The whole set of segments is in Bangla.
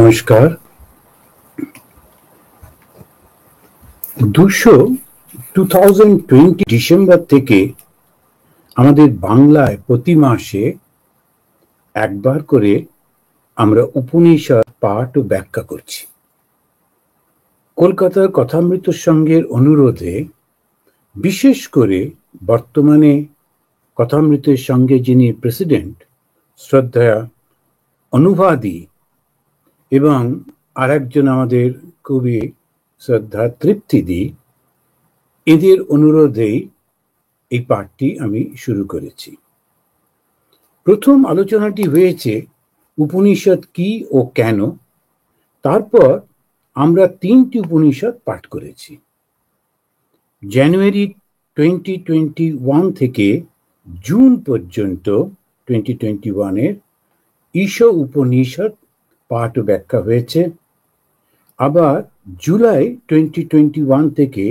নমস্কার। 2020 ডিসেম্বর থেকে আমাদের বাংলায় প্রতি মাসে একবার করে আমরা উপনিষদ পাঠ ও ব্যাখ্যা করছি। কলকাতার কথামৃত সংঘের অনুরোধে বিশেষ করে বর্তমানে কথামৃতের সঙ্গে যিনি প্রেসিডেন্ট শ্রদ্ধেয় অনুবাদী এবং আরেকজন আমাদের কবি শ্রদ্ধা তৃপ্তিদি, এদের অনুরোধেই এই পাঠটি আমি শুরু করেছি। প্রথম আলোচনাটি হয়েছে উপনিষদ কি ও কেন। তারপর আমরা 3টি উপনিষদ পাঠ করেছি। জানুয়ারি 2021 থেকে জুন পর্যন্ত 2021-এর ঈশ উপনিষদ পাঠ ও ব্যাখ্যা হয়েছে। আবার জুলাই 2021 থেকে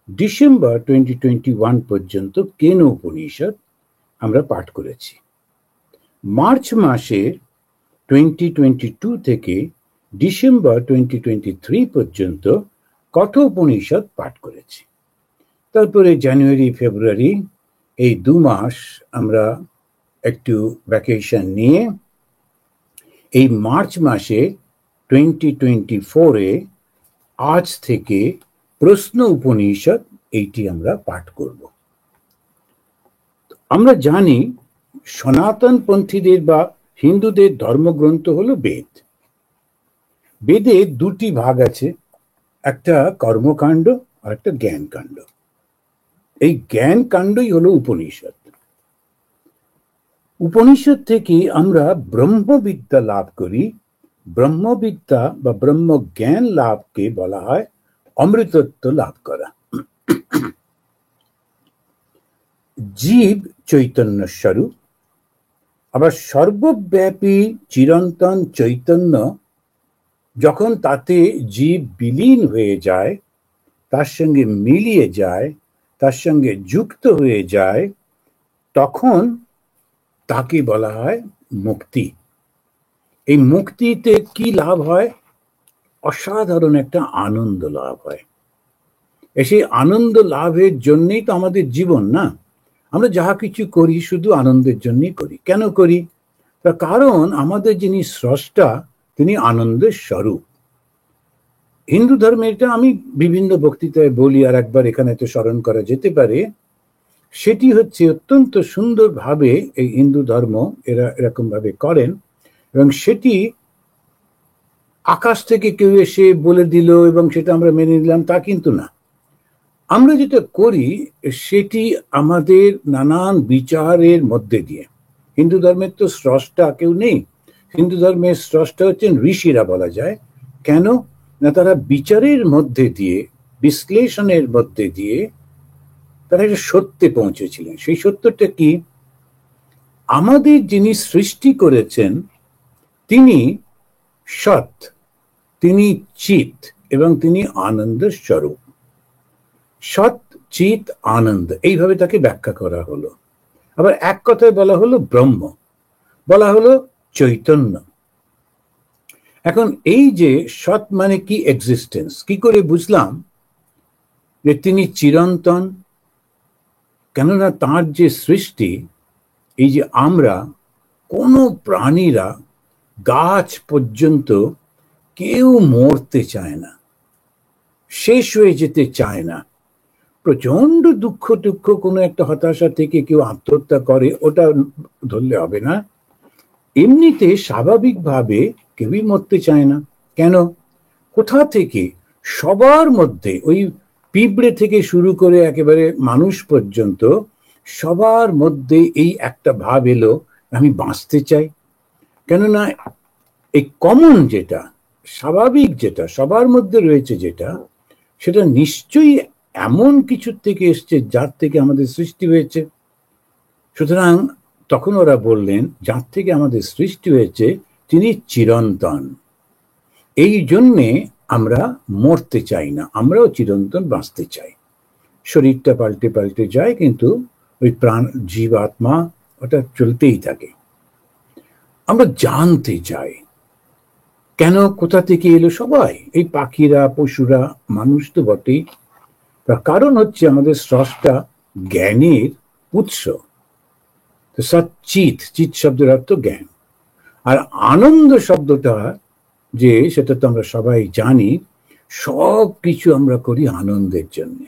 ডিসেম্বর 2021 পর্যন্ত কেন উপনিষদ আমরা পাঠ করেছি। মার্চ মাসের 2022 থেকে ডিসেম্বর 2023 পর্যন্ত কঠোর উপনিষদ পাঠ করেছি। তারপরে জানুয়ারি ফেব্রুয়ারি এই 2 মাস আমরা একটু ভ্যাকেশন নিয়ে এই মার্চ মাসে 2024-এ আজ থেকে প্রশ্ন উপনিষদ এইটি আমরা পাঠ করব। আমরা জানি সনাতন পন্থীদের বা হিন্দুদের ধর্মগ্রন্থ হলো বেদ। বেদে 2টি ভাগ আছে, একটা কর্মকাণ্ড আর একটা জ্ঞানকাণ্ড। এই জ্ঞানকাণ্ডই হলো উপনিষদ। উপনিষদ থেকে আমরা ব্রহ্মবিদ্যা লাভ করি। ব্রহ্মবিদ্যা বা ব্রহ্মজ্ঞান লাভকে বলা হয় অমৃতত্ব লাভ করা। জীব চৈতন্য স্বরূপ, আবার সর্বব্যাপী চিরন্তন চৈতন্য যখন তাতে জীব বিলীন হয়ে যায়, তার সঙ্গে মিলিয়ে যায়, তার সঙ্গে যুক্ত হয়ে যায়, তখন তাকে বলা হয় মুক্তি। এই মুক্তিতে কি লাভ হয়? অসাধারণ একটা আনন্দ লাভ হয়। সেই আনন্দ লাভের জন্যই তো আমাদের জীবন, না? আমরা যাহা কিছু করি শুধু আনন্দের জন্যই করি। কেন করি? তার কারণ আমাদের যিনি স্রষ্টা তিনি আনন্দের স্বরূপ। হিন্দু ধর্মে এটা আমি বিভিন্ন বক্তৃতায় বলি, আর একবার এখানে তো স্মরণ করা যেতে পারে। সেটি হচ্ছে অত্যন্ত সুন্দরভাবে এই হিন্দু ধর্ম এরা এরকম ভাবে করেন, এবং সেটি আকাশ থেকে কেউ এসে বলে দিল এবং সেটা আমরা মেনে নিলাম তা কিন্তু না। আমরা যেটা করি সেটি আমাদের নানান বিচারের মধ্যে দিয়ে। হিন্দু ধর্মের তো স্রষ্টা কেউ নেই। হিন্দু ধর্মের স্রষ্টা হচ্ছেন ঋষিরা বলা যায়। কেন না, তারা বিচারের মধ্যে দিয়ে, বিশ্লেষণের মধ্যে দিয়ে তারা একটা সত্যে পৌঁছেছিলেন। সেই সত্যটা কি? আমাদের যিনি সৃষ্টি করেছেন তিনি সৎ, তিনি চিৎ এবং তিনি আনন্দ স্বরূপ। সৎ, চিৎ, আনন্দ, এইভাবে তাকে ব্যাখ্যা করা হলো। আবার এক কথায় বলা হলো ব্রহ্ম, বলা হলো চৈতন্য। এখন এই যে সৎ মানে কি? এক্সিস্টেন্স। কি করে বুঝলাম যে তিনি চিরন্তন? কেননা তার যে সৃষ্টি, এই যে আমরা কোনো প্রাণীরা, গাছ পর্যন্ত কেউ মরতে চায় না, শেষ হয়ে যেতে চায় না। প্রচন্ড দুঃখ কোনো একটা হতাশা থেকে কেউ আত্মহত্যা করে, ওটা ধরলে হবে না। এমনিতে স্বাভাবিকভাবে কেউই মরতে চায় না। কেন? কোথা থেকে? সবার মধ্যে, ওই পিঁপড়ে থেকে শুরু করে একেবারে মানুষ পর্যন্ত সবার মধ্যে এই একটা ভাব এলো, আমি বাঁচতে চাই। কেননা এই কমন যেটা, স্বাভাবিক যেটা সবার মধ্যে রয়েছে, যেটা সেটা নিশ্চয়ই এমন কিছুর থেকে এসছে যার থেকে আমাদের সৃষ্টি হয়েছে। সুতরাং তখন ওরা বললেন, যার থেকে আমাদের সৃষ্টি হয়েছে তিনি চিরন্তন। এই জন্যে আমরা মরতে চাই না, আমরাও চিরন্তন বাঁচতে চাই। শরীরটা পাল্টে পাল্টে যায়, কিন্তু ওই প্রাণ, জীব, আত্মা ওটা চলতেই থাকে। আমরা জানতে চাই কেন, কোথা থেকে এলো? সবাই, এই পাখিরা, পশুরা, মানুষ তো বটেই। তার কারণ হচ্ছে আমাদের স্রষ্টা জ্ঞানের উৎস। তো সচ্চিৎ, চিৎ শব্দের অর্থ জ্ঞান। আর আনন্দ শব্দটা যে, সেটা তো আমরা সবাই জানি, সব কিছু আমরা করি আনন্দের জন্য।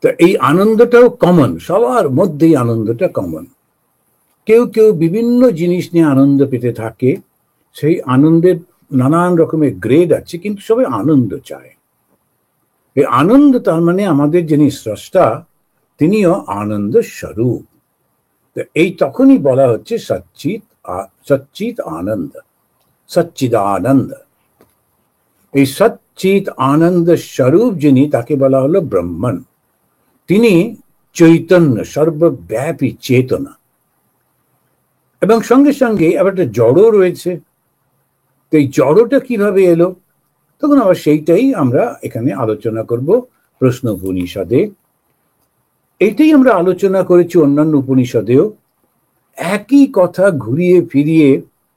তো এই আনন্দটাও কমন, সবার মধ্যেই আনন্দটা কমন। কেউ কেউ বিভিন্ন জিনিস নিয়ে আনন্দ পেতে থাকে, সেই আনন্দের নানান রকমের গ্রেড আছে, কিন্তু সবাই আনন্দ চায়। এই আনন্দ তার মানে আমাদের যিনি স্রষ্টা, তিনিও আনন্দ স্বরূপ। তো এই তখনই বলা হচ্ছে সচ্চিৎ, সচ্চিৎ আনন্দ, সচ্চিদানন্দ। এই সচ্চিৎ আনন্দ স্বরূপ যিনি, তাকে বলা হলো ব্রহ্মণ। তিনি চৈতন্য, সর্বব্যাপী চেতনা। এবং সঙ্গে সঙ্গে আবার একটা জড়ও রয়েছে। তো এই জড়টা কিভাবে এলো, তখন আবার সেইটাই আমরা এখানে আলোচনা করব প্রশ্ন উপনিষদে। এইটাই আমরা আলোচনা করেছি অন্যান্য উপনিষদেও। একই কথা ঘুরিয়ে ফিরিয়ে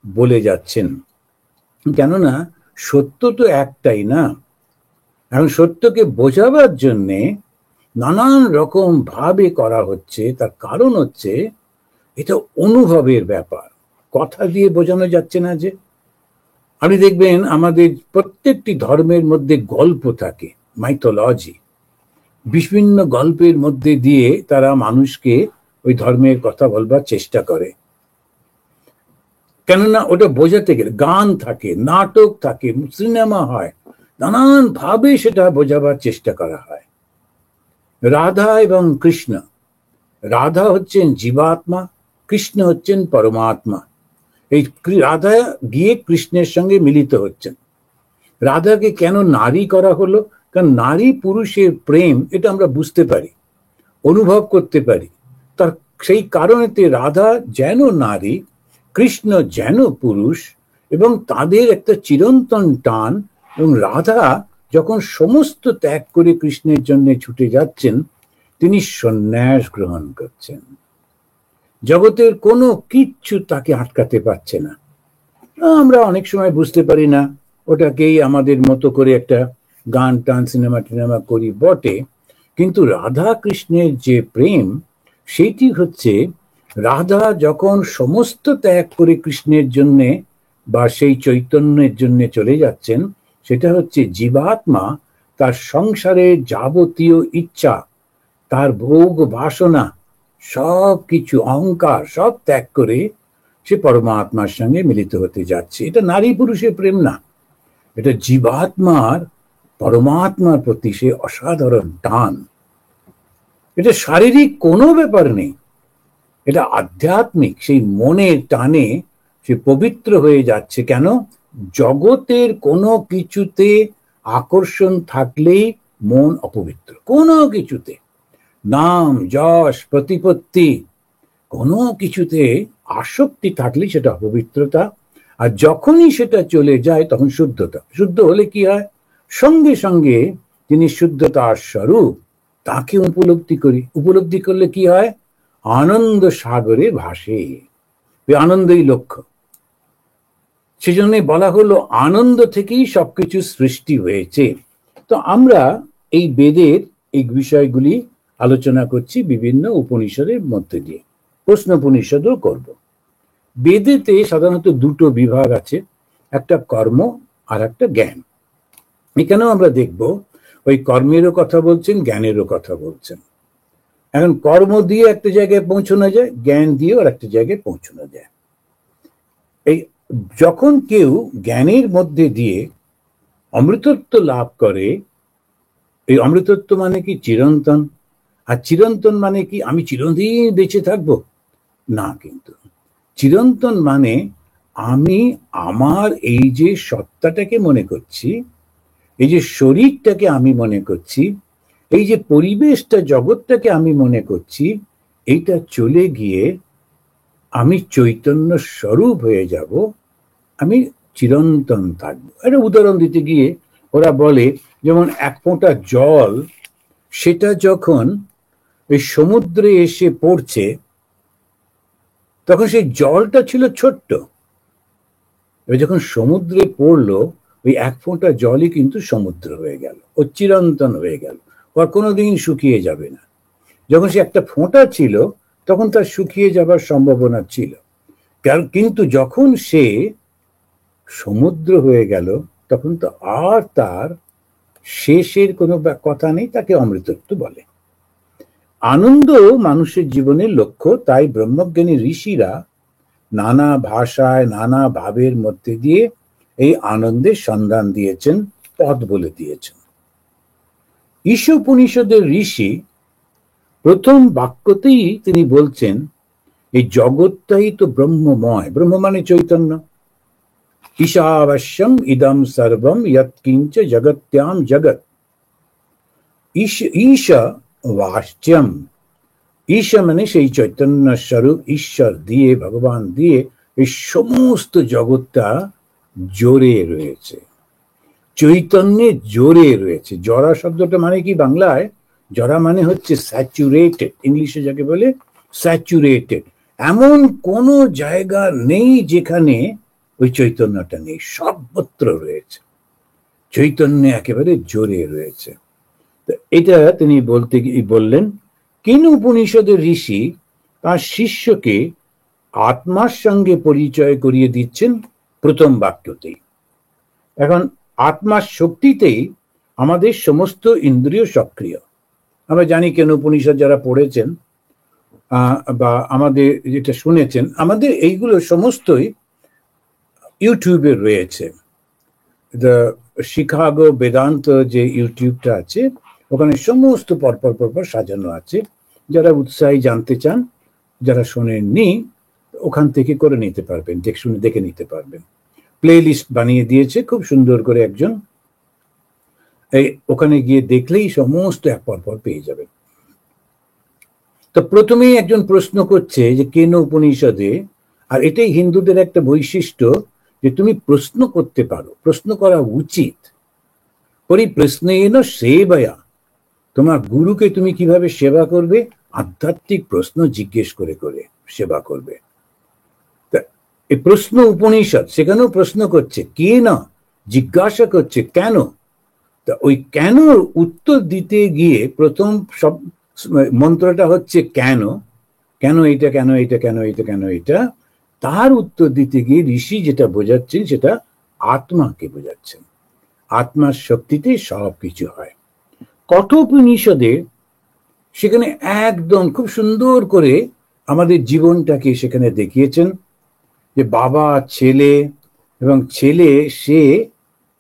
বলে যাচ্ছেন, কেননা সত্য তো একটাই না। এখন সত্যকে বোঝাবার জন্যে নানান রকম ভাবে করা হচ্ছে। তার কারণ হচ্ছে এটা অনুভবের ব্যাপার, কথা দিয়ে বোঝানো যাচ্ছে না। যে আপনি দেখবেন আমাদের প্রত্যেকটি ধর্মের মধ্যে গল্প থাকে, মাইথোলজি। বিভিন্ন গল্পের মধ্যে দিয়ে তারা মানুষকে ওই ধর্মের কথা বলবার চেষ্টা করে। কেননা ওটা বোঝাতে গেলে গান থাকে, নাটক থাকে, সিনেমা হয়, নানান ভাবে সেটা বোঝাবার চেষ্টা করা হয়। রাধা এবং কৃষ্ণ, রাধা হচ্ছেন জীবাত্মা, কৃষ্ণ হচ্ছেন পরমাত্মা। এই রাধা গিয়ে কৃষ্ণের সঙ্গে মিলিত হচ্ছেন। রাধাকে কেন নারী করা হলো? কারণ নারী পুরুষের প্রেম, এটা আমরা বুঝতে পারি, অনুভব করতে পারি। তার সেই কারণেতে রাধা যেন নারী, কৃষ্ণ যেন পুরুষ, এবং তাদের একটা চিরন্তন টান। এবং রাধা যখন সমস্ত ত্যাগ করে কৃষ্ণের জন্য ছুটে যাচ্ছেন, তিনি সন্ন্যাস গ্রহণ করছেন। জগতের কোনো কিচ্ছু তাকে আটকাতে পারছে না। আমরা অনেক সময় বুঝতে পারি না, ওটাকেই আমাদের মতো করে একটা গান টান সিনেমা টিনেমা করি বটে, কিন্তু রাধা কৃষ্ণের যে প্রেম, সেইটি হচ্ছে রাধা যখন সমস্ত ত্যাগ করে কৃষ্ণের জন্যে বা সেই চৈতন্যের জন্য চলে যাচ্ছেন, সেটা হচ্ছে জীবাত্মা তার সংসারের যাবতীয় ইচ্ছা, তার ভোগ বাসনা, সব কিছু অহংকার সব ত্যাগ করে সে পরমাত্মার সঙ্গে মিলিত হতে যাচ্ছে। এটা নারী পুরুষের প্রেম না, এটা জীবাত্মার পরমাত্মার প্রতি সে অসাধারণ টান। এটা শারীরিক কোনো ব্যাপার নেই, এটা আধ্যাত্মিক, সেই মনের টানে সে পবিত্র হয়ে যাচ্ছে। কেন? জগতের কোনো কিছুতে আকর্ষণ থাকলেই মন অপবিত্র। কোনো কিছুতে, নাম যশ প্রতিপত্তি, কোনো কিছুতে আসক্তি থাকলে সেটা অপবিত্রতা। আর যখনই সেটা চলে যায় তখন শুদ্ধতা। শুদ্ধ হলে কি হয়? সঙ্গে সঙ্গে তিনি শুদ্ধতার স্বরূপ, তাকে উপলব্ধি করি। উপলব্ধি করলে কি হয়? আনন্দ সাগরে ভাসে। আনন্দই লক্ষ্য। সেজন্য বলা হলো আনন্দ থেকেই সবকিছু সৃষ্টি হয়েছে। তো আমরা এই বেদের এই বিষয়গুলি আলোচনা করছি বিভিন্ন উপনিষদের মধ্যে দিয়ে, প্রশ্ন উপনিষদও করব। বেদেতে সাধারণত দুটো বিভাগ আছে, একটা কর্ম আর একটা জ্ঞান। এখানেও আমরা দেখব ওই কর্মেরও কথা বলছেন, জ্ঞানেরও কথা বলছেন। এখন কর্ম দিয়ে একটা জায়গায় পৌঁছানো যায়, জ্ঞান দিয়েও আর একটা জায়গায় পৌঁছানো যায়। এই যখন কেউ জ্ঞানের মধ্যে দিয়ে অমৃতত্ব লাভ করে, এই অমৃতত্ব মানে কি? চিরন্তন। আর চিরন্তন মানে কি? আমি চিরদিন বেঁচে থাকবো না, কিন্তু চিরন্তন মানে আমি আমার এই যে সত্তাটাকে মনে করছি, এই যে শরীরটাকে আমি মনে করছি, এই যে পরিবেশটা, জগৎটাকে আমি মনে করছি, এইটা চলে গিয়ে আমি চৈতন্য স্বরূপ হয়ে যাব, আমি চিরন্তন থাকবো। একটা উদাহরণ দিতে গিয়ে ওরা বলে, যেমন এক ফোঁটা জল, সেটা যখন ওই সমুদ্রে এসে পড়ছে, তখন সেই জলটা ছিল ছোট্ট, এবার যখন সমুদ্রে পড়লো, ওই এক ফোঁটা জলই কিন্তু সমুদ্র হয়ে গেল, ও চিরন্তন হয়ে গেল, আর কোনোদিন শুকিয়ে যাবে না। যখন সে একটা ফোঁটা ছিল তখন তার শুকিয়ে যাবার সম্ভাবনা ছিল, কিন্তু যখন সে সমুদ্র হয়ে গেল তখন তো আর তার শেষের কোনো কথা নেই, তাকে অমৃতত্ব বলে। আনন্দ মানুষের জীবনের লক্ষ্য, তাই ব্রহ্মজ্ঞানী ঋষিরা নানা ভাষায় নানা ভাবের মধ্যে দিয়ে এই আনন্দের সন্ধান দিয়েছেন, পথ বলে দিয়েছেন। ঈশোপনিষদের ঋষি প্রথম বাক্যতেই তিনি বলছেন, এই জগৎটাই তো ব্রহ্মময়, ব্রহ্ম মানে চৈতন্য। ঈশাবশ্যম ইদম সর্বম যৎকিঞ্চ জগত্যাম জগৎ। ঈশা বাস্যম, ঈশা মানে সেই চৈতন্য স্বরূপ, ঈশ্বর দিয়ে, ভগবান দিয়ে এই সমস্ত জগৎটা জোরে রয়েছে, চৈতন্যে জোরে রয়েছে। জরা শব্দটা মানে কি বাংলায়? জরা মানে হচ্ছে স্যাচুরেটেড, ইংলিশে যাকে বলে স্যাচুরেটেড। এমন কোনো জায়গা নেই যেখানে ওই চৈতন্যটা নেই, সর্বত্র রয়েছে, চৈতন্য একেবারে জোরে রয়েছে। এটা তিনি বলতে বললেন। কেন উপনিষদের ঋষি তার শিষ্যকে আত্মার সঙ্গে পরিচয় করিয়ে দিচ্ছেন প্রথম বাক্যতেই। এখন আত্মার শক্তিতেই আমাদের সমস্ত ইন্দ্রিয় সক্রিয়। আমরা জানি কেন উপনিষদ যারা পড়েছেন বা আমাদের যেটা শুনেছেন, আমাদের এইগুলো সমস্তই ইউটিউবে রয়েছে। দ্য শিকাগো বেদান্ত যে ইউটিউবটা আছে, ওখানে সমস্ত পরপর পরপর সাজানো আছে। যারা উৎসাহী জানতে চান, যারা শোনেননি, ওখান থেকে করে নিতে পারবেন, দেখে নিতে পারবেন। প্লে লিস্ট বানিয়ে দিয়েছে খুব সুন্দর করে একজন, এই ওখানে গিয়ে দেখলেই সমস্ত এক পরপর পেয়ে যাবেন। তো প্রথমেই একজন প্রশ্ন করছে যে কেন উপনিষদে, আর এটাই হিন্দুদের একটা বৈশিষ্ট্য যে তুমি প্রশ্ন করতে পারো, প্রশ্ন করা উচিত। পরিপ্রশ্নেন সেবয়া, তোমার গুরুকে তুমি কিভাবে সেবা করবে? আধ্যাত্মিক প্রশ্ন জিজ্ঞেস করে করে সেবা করবে। এই প্রশ্ন উপনিষদ সেখানেও প্রশ্ন করছে, কে না জিজ্ঞাসা করছে কেন। তা ওই কেন উত্তর দিতে গিয়ে প্রথম সব মন্ত্রটা হচ্ছে কেন, কেন এটা, কেন এটা, কেন এটা, কেন এটা। তার উত্তর দিতে গিয়ে ঋষি যেটা বোঝাচ্ছেন সেটা আত্মাকে বোঝাচ্ছেন। আত্মার শক্তিতে সব কিছু হয়। কঠোপনিষদে সেখানে একদম খুব সুন্দর করে আমাদের জীবনটাকে সেখানে দেখিয়েছেন, যে বাবা ছেলে, এবং ছেলে সে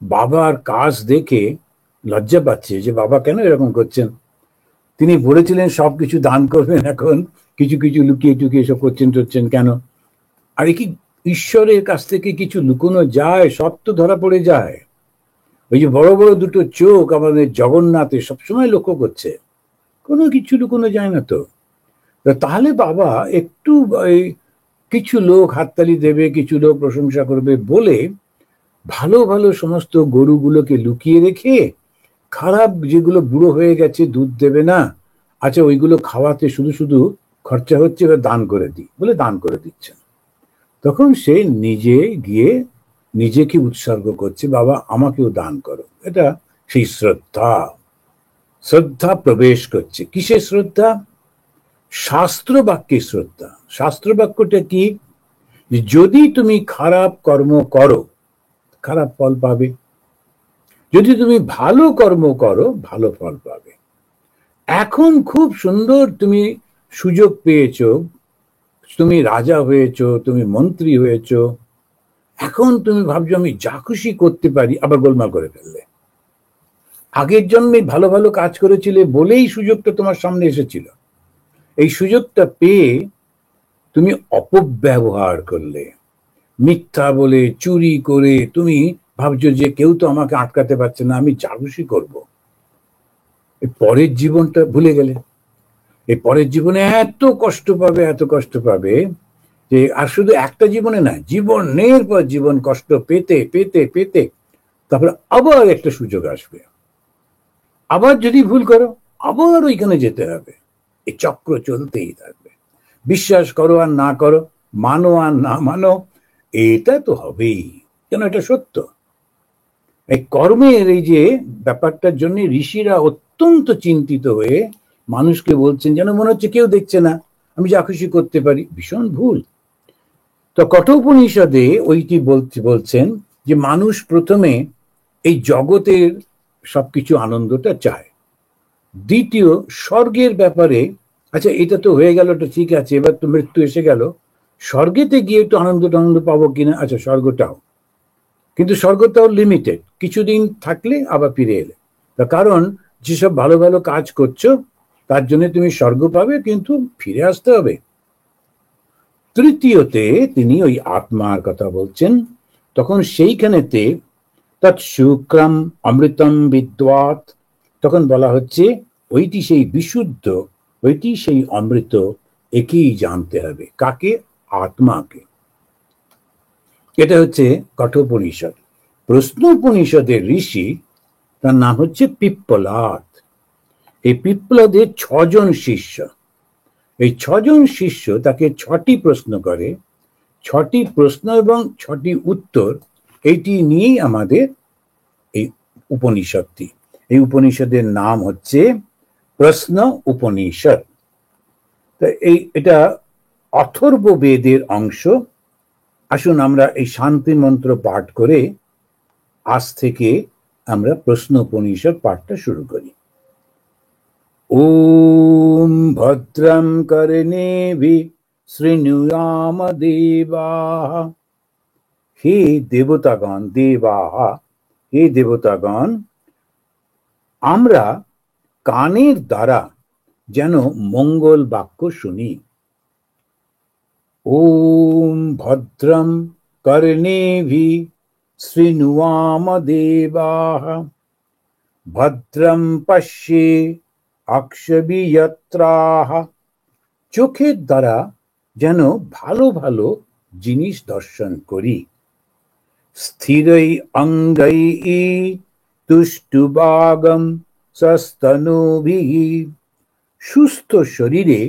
বাবার কাজ দেখে লজ্জা পাচ্ছে যে বাবা কেন এরকম করছেন। তিনি বলেছিলেন সবকিছু দান করবেন, এখন কিছু কিছু লুকিয়ে টুকিয়ে সব করছেন কেন? আর কি ঈশ্বরের কাছ থেকে কিছু লুকোনো যায়? সব তো ধরা পড়ে যায়। ওই যে বড় বড় দুটো চোখ আমাদের জগন্নাথে সবসময় লক্ষ্য করছে, কোনো কিছু লুকোনো যায় না তো। তাহলে বাবা একটু কিছু লোক হাততালি দেবে, কিছু লোক প্রশংসা করবে বলে ভালো ভালো সমস্ত গরুগুলোকে লুকিয়ে রেখে, খারাপ যেগুলো বুড়ো হয়ে গেছে দুধ দেবে না, আচ্ছা ওইগুলো খাওয়াতে শুধু শুধু খরচা হচ্ছে, এবার দান করে দিই বলে দান করে দিচ্ছেন। তখন সে নিজে গিয়ে নিজেকে উৎসর্গ করছে, বাবা আমাকেও দান করো। এটা সেই শ্রদ্ধা, শ্রদ্ধা প্রবেশ করছে। কিসের শ্রদ্ধা? শাস্ত্র বাক্যের শ্রদ্ধা। শাস্ত্র বাক্যটা কি? যদি তুমি খারাপ কর্ম করো খারাপ ফল পাবে, যদি তুমি ভালো কর্ম করো ভালো ফল পাবে। এখন খুব সুন্দর তুমি সুযোগ পেয়েছো, তুমি রাজা হয়েছো, তুমি মন্ত্রী হয়েছো, এখন তুমি ভাবছো আমি যা খুশি করতে পারি, আবার গোলমাল করে ফেললে। আগের জন্মে ভালো ভালো কাজ করেছিলে বলেই সুযোগটা তোমার সামনে এসেছিল, এই সুযোগটা পেয়ে তুমি অপব্যবহার করলে, মিথ্যা বলে চুরি করে তুমি ভাবছো যে কেউ তো আমাকে আটকাতে পারছে না, আমি যা খুশি করবো। এই পরের জীবনটা ভুলে গেলে, এই পরের জীবনে এত কষ্ট পাবে, এত কষ্ট পাবে যে আর শুধু একটা জীবনে না, জীবনের পর জীবন কষ্ট পেতে পেতে পেতে তারপরে আবার একটা সুযোগ আসবে, আবার যদি ভুল করো আবার ওইখানে যেতে হবে। এই চক্র চলতেই থাকবে। বিশ্বাস করো আর না করো, মানো আর না মানো, এটা তো হবেই। কেন এটা সত্য। এই কর্মের এই যে ব্যাপারটার জন্য ঋষিরা অত্যন্ত চিন্তিত হয়ে মানুষকে বলছেন, যেন মনে হচ্ছে কেউ দেখছে না, আমি যা খুশি করতে পারি। ভীষণ ভুল। তো কঠোপনিষদে ওইটি বলছেন যে মানুষ প্রথমে এই জগতের সবকিছু আনন্দটা চায়। দ্বিতীয়, স্বর্গের ব্যাপারে, আচ্ছা এটা তো হয়ে গেল, তো ঠিক আছে, এবার তো মৃত্যু এসে গেল, স্বর্গেতে গিয়ে একটু আনন্দ পাবো কিনা। আচ্ছা স্বর্গটাও, কিন্তু স্বর্গটাও লিমিটেড, কিছুদিন থাকলে আবার ফিরে এলে। তার কারণ যেসব ভালো ভালো কাজ করছো তার জন্য তুমি স্বর্গ পাবে, কিন্তু ফিরে আসতে হবে। তৃতীয়তে তিনি ওই আত্মার কথা বলছেন, তখন সেইখানেতে তৎ শুক্রম অমৃতম বিদ্বাত, তখন বলা হচ্ছে ওইটি সেই বিশুদ্ধ, ওইটি সেই অমৃত, একেই জানতে হবে। কাকে? আত্মাকে। এটা হচ্ছে কঠোপনিষদ। প্রশ্নোপনিষদের ঋষি, তার নাম হচ্ছে পিপ্পলাদ। এই পিপ্পলাদের 6 জন শিষ্য। এই 6 জন শিষ্য তাকে 6টি প্রশ্ন করে, 6টি প্রশ্ন এবং 6টি উত্তর, এইটি নিয়েই আমাদের এই উপনিষদটি। এই উপনিষদের নাম হচ্ছে প্রশ্ন উপনিষদ। এটা অথর্ব বেদের অংশ। আসুন আমরা এই শান্তি মন্ত্র পাঠ করে আজ থেকে আমরা প্রশ্ন উপনিষদ পাঠটা শুরু করি। ওম ভদ্রম কর্ণেভি শৃণুয়াম দেবাঃ। হে দেবতাগণ, দেবাঃ, হে দেবতাগণ, আমরা কানের দ্বারা যেন মঙ্গল বাক্য শুনি। ওম ভদ্রম কর্ণেভি শৃণুয়াম দেবাঃ। ভদ্রম পশ্যে অক্ষবিয়ত্রাঃ। চোখের দ্বারা যেন ভালো ভালো জিনিস দর্শন করি। স্থিरै অঙ্গৈঃ তুষ্টুবাগম সস্তনুভিঃ। সুস্থ শরীরে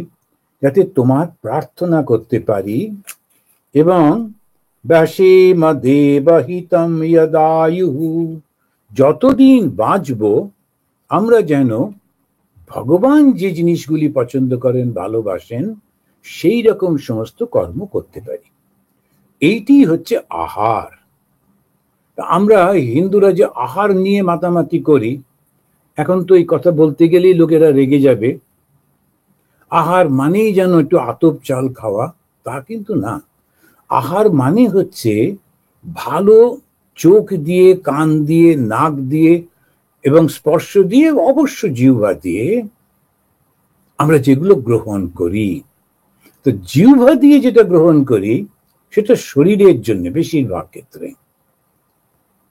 যাতে তোমার প্রার্থনা করতে পারি, এবং ব্যাসেম দেবহিতম যদায়ুঃ। যতদিন বাঁচব আমরা যেন ভগবান যে জিনিসগুলি পছন্দ করেন, ভালোবাসেন, সেই রকম সমস্ত কর্ম করতে পারি। এইটি হচ্ছে আহার। আমরা হিন্দুরা যে আহার নিয়ে মাতামাতি করি, এখন তো এই কথা বলতে গেলেই লোকেরা রেগে যাবে। আহার মানেই যেন একটু আতপ চাল খাওয়া, তা কিন্তু না। আহার মানে হচ্ছে ভালো চোখ দিয়ে, কান দিয়ে, নাক দিয়ে এবং স্পর্শ দিয়ে, অবশ্য জিহ্বা দিয়ে আমরা যেগুলো গ্রহণ করি। তো জিহ্বা দিয়ে যেটা গ্রহণ করি সেটা শরীরের জন্য বেশিরভাগ ক্ষেত্রে।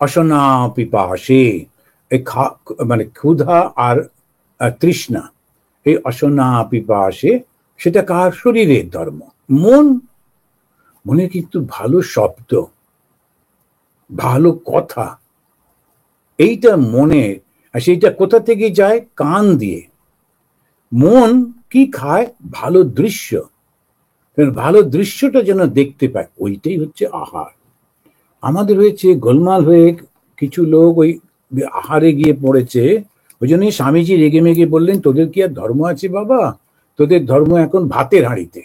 অশনা পিপাসে, মানে ক্ষুধা আর তৃষ্ণা, এই অশনা পিপাসে, সেটা কার? শরীরের ধর্ম। মনে কিন্তু ভালো শব্দ, ভালো কথা, এইটা মনে, আর সেইটা কোথা থেকে যায়? কান দিয়ে। মন কি খায়? ভালো দৃশ্য। ভালো দৃশ্যটা যেন দেখতে পায়, ওইটাই হচ্ছে আহার। আমাদের হয়েছে গোলমাল হয়ে কিছু লোক ওই আহারে গিয়ে পড়েছে। ওই জন্যই স্বামীজি রেগে মেগে বললেন, তোদের কি আর ধর্ম আছে বাবা? তোদের ধর্ম এখন ভাতের হাঁড়িতে।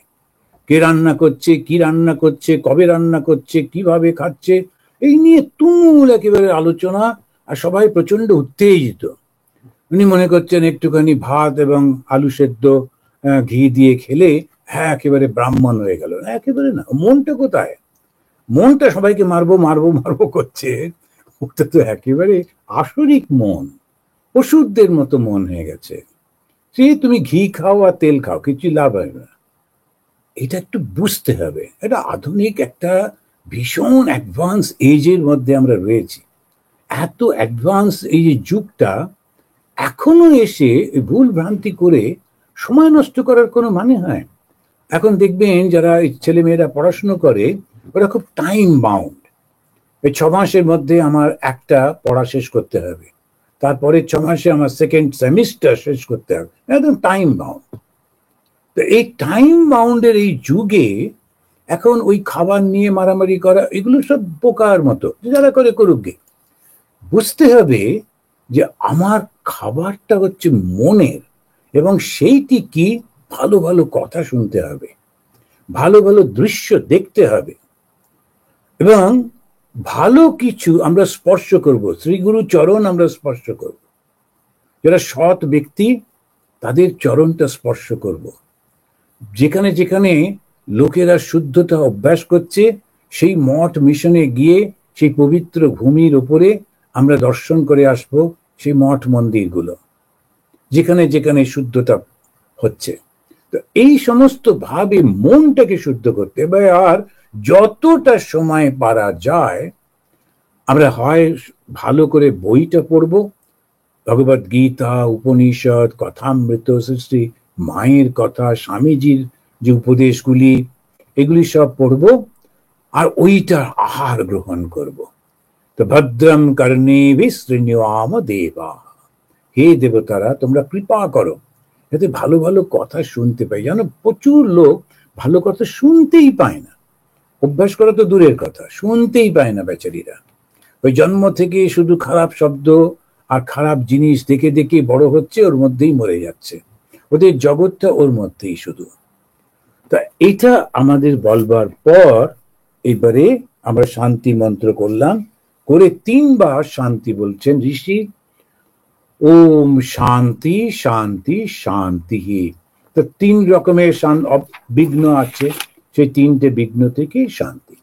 কে রান্না করছে, কি রান্না করছে, কবে রান্না করছে, কিভাবে খাচ্ছে, এই নিয়ে তুমুল একেবারে আলোচনা, আর সবাই প্রচন্ড উত্তেজিত। উনি মনে করছেন একটুখানি ভাত এবং আলু সেদ্ধ ঘি দিয়ে খেলে হ্যাঁ একেবারে ব্রাহ্মণ হয়ে গেল। একেবারে না। মনটা কোথায়? মনটা সবাইকে মারবো মারবো মারবো করছে, ওটা তো একেবারে আসরিক মন, ওষুধদের মতো মন হয়ে গেছে। সে তুমি ঘি খাও আর তেল খাও, কিছু লাভ হয় না। এটা একটু বুঝতে হবে। এটা আধুনিক একটা ভীষণ অ্যাডভান্স এজের মধ্যে আমরা রয়েছি। এত অ্যাডভান্স এই যে যুগটা, এখনো এসে ভুল ভ্রান্তি করে সময় নষ্ট করার কোনো মানে হয়? এখন দেখবেন যারা ছেলে মেয়েরা পড়াশুনো করে, ওরা খুব টাইম বাউন্ড। এই 6 মাসের মধ্যে আমার একটা পড়া শেষ করতে হবে, তারপরে 6 মাসে আমার সেকেন্ড সেমিস্টার শেষ করতে হবে, একদম টাইম বাউন্ড। তো এই টাইম বাউন্ডের এই যুগে এখন ওই খাবার নিয়ে মারামারি করা, এগুলো সব বোকার মতো, যারা করে করুক গে। বুঝতে হবে যে আমার খাবারটা হচ্ছে মনের, এবং সেইটি কি, ভালো ভালো কথা শুনতে হবে, ভালো ভালো দৃশ্য দেখতে হবে, এবং ভালো কিছু আমরা স্পর্শ করব, শ্রীগুরু চরণ আমরা স্পর্শ করব, যারা সৎ ব্যক্তি তাদের চরণটা স্পর্শ করব। যেখানে যেখানে লোকেরা শুদ্ধতা অভ্যাস করছে, সেই মঠ মিশনে গিয়ে সেই পবিত্র ভূমির উপরে আমরা দর্শন করে আসব সেই মঠ মন্দিরগুলো, যেখানে যেখানে শুদ্ধতা হচ্ছে। তো এই সমস্ত ভাবে মনটাকে শুদ্ধ করতে হবে। আর যতটা সময় পারা যায় আমরা হয় ভালো করে বইটা পড়ব, ভগবদ গীতা, উপনিষদ, কথামৃত, সৃষ্টি মায়ের কথা, স্বামীজির যে উপদেশগুলি, এগুলি সব পড়ব, আর ওইটার আহার গ্রহণ করব। তো ভদ্রম কর্ণেভিঃ শৃণুয়াম দেবা, হে দেবতারা তোমরা কৃপা করো যাতে ভালো ভালো কথা শুনতে পাই। জানো, প্রচুর লোক ভালো কথা শুনতেই পায় না, অভ্যাস করা তো দূরের কথা, শুনতেই পায় না বেচারীরা। ওই জন্ম থেকে শুধু খারাপ শব্দ আর খারাপ জিনিস দেখে দেখে বড় হচ্ছে, ওর মধ্যেই মরে যাচ্ছে, ওদের জগৎটা ওর মধ্যেই শুধু। তা এটা আমাদের বলবার পর এবারে আমরা শান্তি মন্ত্র করলাম, করে 3 বার শান্তি বলছেন ঋষি, ওম শান্তি শান্তি শান্তি। তো 3 রকমের বিঘ্ন আছে, সেই 3টে বিঘ্ন থেকে শান্তি।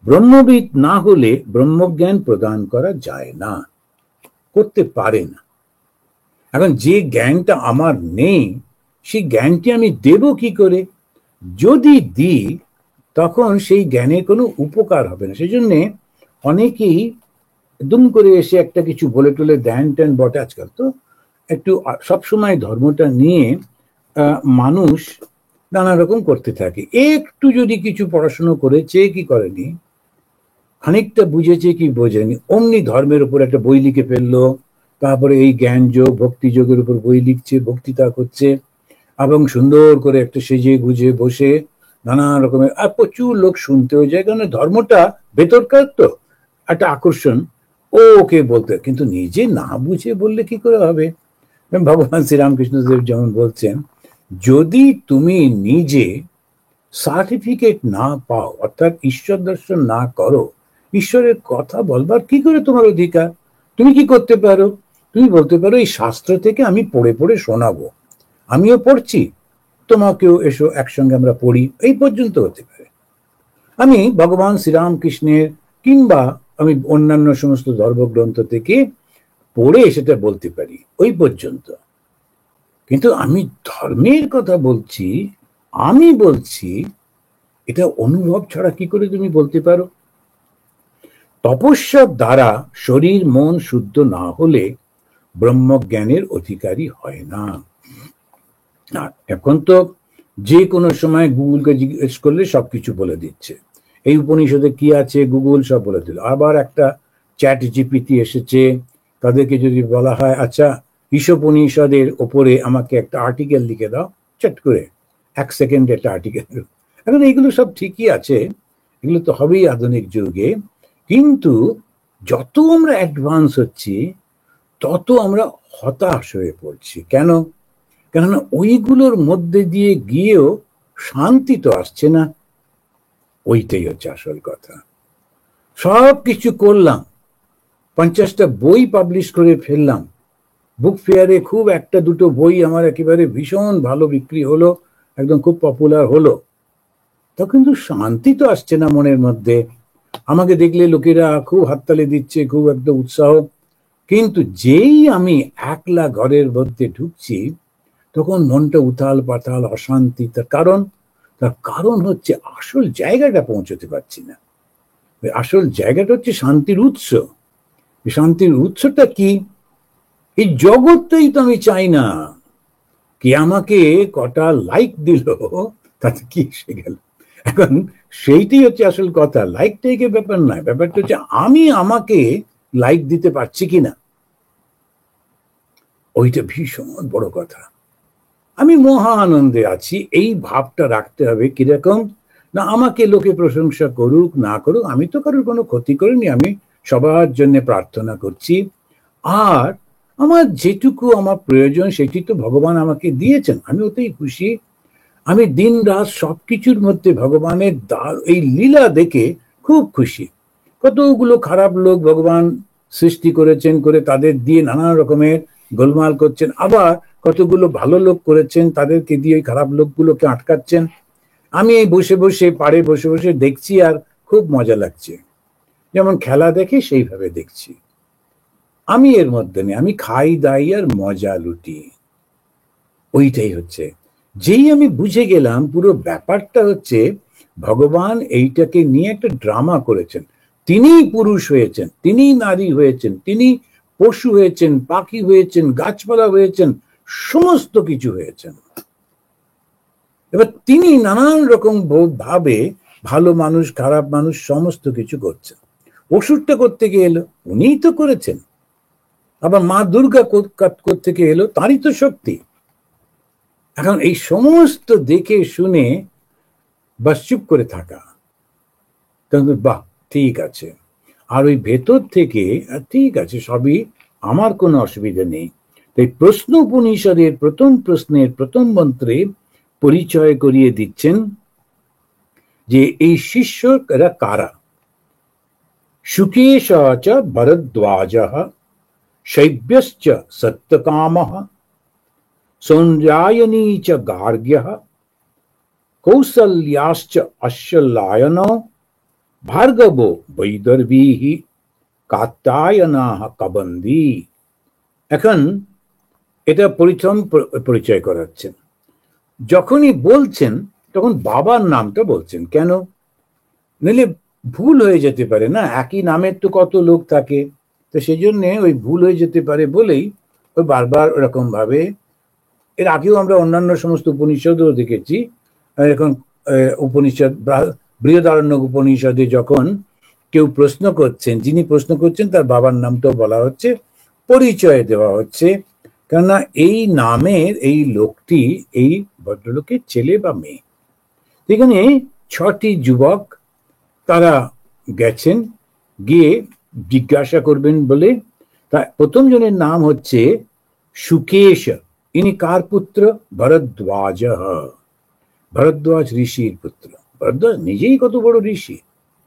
ব্রহ্মবিদ না হলে ব্রহ্মজ্ঞান প্রদান করা যায় না, করতে পারে না। এখন যে জ্ঞানটা আমার নেই, সেই জ্ঞানটি আমি দেব কি করে? যদি দিই তখন সেই জ্ঞানের কোনো উপকার হবে না। সেই জন্যে অনেকেই দুম করে এসে একটা কিছু বলে টলে দেন টেন বটে। আজকাল তো একটু সবসময় ধর্মটা নিয়ে মানুষ নানা রকম করতে থাকে। একটু যদি কিছু পড়াশুনো করেছে কি করেনি, খানিকটা বুঝেছে কি বোঝেনি, অমনি ধর্মের উপর একটা বই লিখে ফেললো, তারপরে এই জ্ঞান যোগ ভক্তি যোগের উপর বই লিখছে, বক্তৃতা করছে, এবং সুন্দর করে একটা সেজে গুজে বসে নানা রকমের, আর প্রচুর লোক শুনতেও যায়, কারণ ধর্মটা ভেতরকার তো একটা আকর্ষণ, ওকে বলতে। কিন্তু নিজে না বুঝে বললে কি করে হবে? ভগবান শ্রীরামকৃষ্ণদেব যেমন বলছেন, যদি তুমি নিজে সার্টিফিকেট না পাও, অর্থাৎ ঈশ্বর দর্শন না করো, ঈশ্বরের কথা বলবার কি করে তোমার অধিকার? তুমি কি করতে পারো? তুমি বলতে পারো এই শাস্ত্র থেকে আমি পড়ে পড়ে শোনাবো, আমিও পড়ছি, তোমাকেও এসো একসঙ্গে আমরা পড়ি, এই পর্যন্ত হতে পারে। আমি ভগবান শ্রীরামকৃষ্ণের কিংবা আমি অন্যান্য সমস্ত ধর্মগ্রন্থ থেকে পড়ে সেটা বলতে পারি, ওই পর্যন্ত। কিন্তু আমি ধর্মের কথা বলছি, আমি বলছি, এটা অনুভব ছাড়া কি করে তুমি বলতে পারো? তপস্যার দ্বারা শরীর মন শুদ্ধ না হলে ব্রহ্মজ্ঞানের অধিকারী হয় না। এখন তো যে কোনো সময় গুগলকে জিজ্ঞেস করলে সবকিছু বলে দিচ্ছে, এই উপনিষদে কি আছে গুগল সব বলে দিল। আবার একটা চ্যাট জিপিটি এসেছে, তাদেরকে যদি বলা হয় আচ্ছা ঈশোপনিষদের ওপরে আমাকে একটা আর্টিকেল লিখে দাও, চট করে 1 সেকেন্ডে একটা আর্টিকেল। এখন এইগুলো সব ঠিকই আছে, এগুলো তো হবেই আধুনিক যুগে, কিন্তু যত আমরা অ্যাডভান্স হচ্ছি তত আমরা হতাশ হয়ে পড়ছি। কেন? কেননা ওইগুলোর মধ্যে দিয়ে গিয়েও শান্তি তো আসছে না। ওইটাই হচ্ছে আসল কথা। সব কিছু করলাম, 50টা বই পাবলিশ করে ফেললাম, বুক ফেয়ারে খুব 1-2 বই আমার একেবারে ভীষণ ভালো বিক্রি হলো, একদম খুব পপুলার হলো, তা কিন্তু শান্তি তো আসছে না মনের মধ্যে। আমাকে দেখলে লোকেরা খুব হাততালি দিচ্ছে, খুব একটা উৎসাহ, কিন্তু যেই আমি একলা ঘরের মধ্যে ঢুকছি তখন মনটা উথাল পাতাল, অশান্তি। তার কারণ হচ্ছে আসল জায়গাটা পৌঁছতে পারছি না। আসল জায়গাটা হচ্ছে শান্তির উৎস। শান্তির উৎসটা কি? এই জগৎটাই তো আমি চাই না। কে আমাকে কটা লাইক দিল তাতে কি এসে গেল? এখন সেইটাই হচ্ছে আসল কথা। লাইকটাই কি ব্যাপার নয়, ব্যাপারটা হচ্ছে আমি আমাকে লাইক দিতে পারছি কিনা, ওইটা ভীষণ বড় কথা। আমি মহা আনন্দে আছি, এই ভাবটা রাখতে হবে। কিরকম না, আমাকে লোকে প্রশংসা করুক না করুক, আমি তো কারোর কোনো ক্ষতি করিনি, আমি সবার জন্য প্রার্থনা করছি। আর আমার যেটুকু আমার প্রয়োজন সেটি তো ভগবান আমাকে দিয়েছেন, আমি ওতেই খুশি। আমি দিন রাত সবকিছুর মধ্যে ভগবানের এই লীলা দেখে খুব খুশি। কতগুলো খারাপ লোক ভগবান সৃষ্টি করেছেন, করে তাদের দিয়ে নানা রকমের গোলমাল করছেন, আবার কতগুলো ভালো লোক করেছেন, তাদেরকে দিয়ে ওই খারাপ লোকগুলোকে আটকাচ্ছেন। আমি এই বসে বসে পাড়ে বসে বসে দেখছি আর খুব মজা লাগছে, যেমন খেলা দেখে সেইভাবে দেখছি। আমি এর মধ্যে নেই, আমি খাই দাই আর মজা লুটি। ওইটাই হচ্ছে, যেই আমি বুঝে গেলাম পুরো ব্যাপারটা হচ্ছে ভগবান এইটাকে নিয়ে একটা ড্রামা করেছেন। তিনিই পুরুষ হয়েছেন, তিনিই নারী হয়েছেন, তিনি পশু হয়েছেন, পাখি হয়েছেন, গাছপালা হয়েছেন, সমস্ত কিছু হয়েছেন। এবার তিনি নানান রকম ভাবে ভালো মানুষ খারাপ মানুষ সমস্ত কিছু করছেন। ওষুধটা করতে গিয়ে এলো, উনিই তো করেছেন। আবার মা দুর্গা থেকে এলো, তারই তো শক্তি। এখন এই সমস্ত দেখে শুনে বাস চুপ করে থাকা, বাহ ঠিক আছে। আর ওই ভেতর থেকে ঠিক আছে, সবই আমার কোনো অসুবিধা নেই। তাই প্রশ্ন উপনিষদের প্রথম প্রশ্নের প্রথম মন্ত্রে পরিচয় করিয়ে দিচ্ছেন যে এই শিষ্যরা কারা। শুকেশ চ ভরদ্বাজ, শৈব্যশ্চ সত্যকামঃ, সৌন্দ্রায়ণী চ গার্গ্যঃ, কৌসল্যাশ্চ অশ্বলায়নো, ভার্গবো বৈদর্ভীঃ, কাত্যায়নাঃ কবন্ধী। এখন এটা প্রথম পরিচয় করাচ্ছেন। যখনই বলছেন তখন বাবার নামটা বলছেন কেন, নইলে ভুল হয়ে যেতে পারে না, একই নামের তো কত লোক থাকে, তো সেই জন্য ওই ভুল হয়ে যেতে পারে বলেই ওই বারবার ওরকম ভাবে। এর আগেও আমরা অন্যান্য সমস্ত উপনিষদও দেখেছি, এখন উপনিষদ বৃহদারণ্যক উপনিষদে যখন কেউ প্রশ্ন করছেন, যিনি প্রশ্ন করছেন তার বাবার নামটাও বলা হচ্ছে, পরিচয় দেওয়া হচ্ছে। কেননা এই নামের এই লোকটি এই ভদ্রলোকের ছেলে বা মেয়ে। এখানে 6টি যুবক তারা গেছেন, গিয়ে জিজ্ঞাসা করবেন বলে। তা প্রথম জনের নাম হচ্ছে শুকেশ। ইনি কার পুত্র? ভরদ্বাজ। ভরদ্বাজ ঋষির পুত্র। ভরদ্বাজ নিজেই কত বড় ঋষি,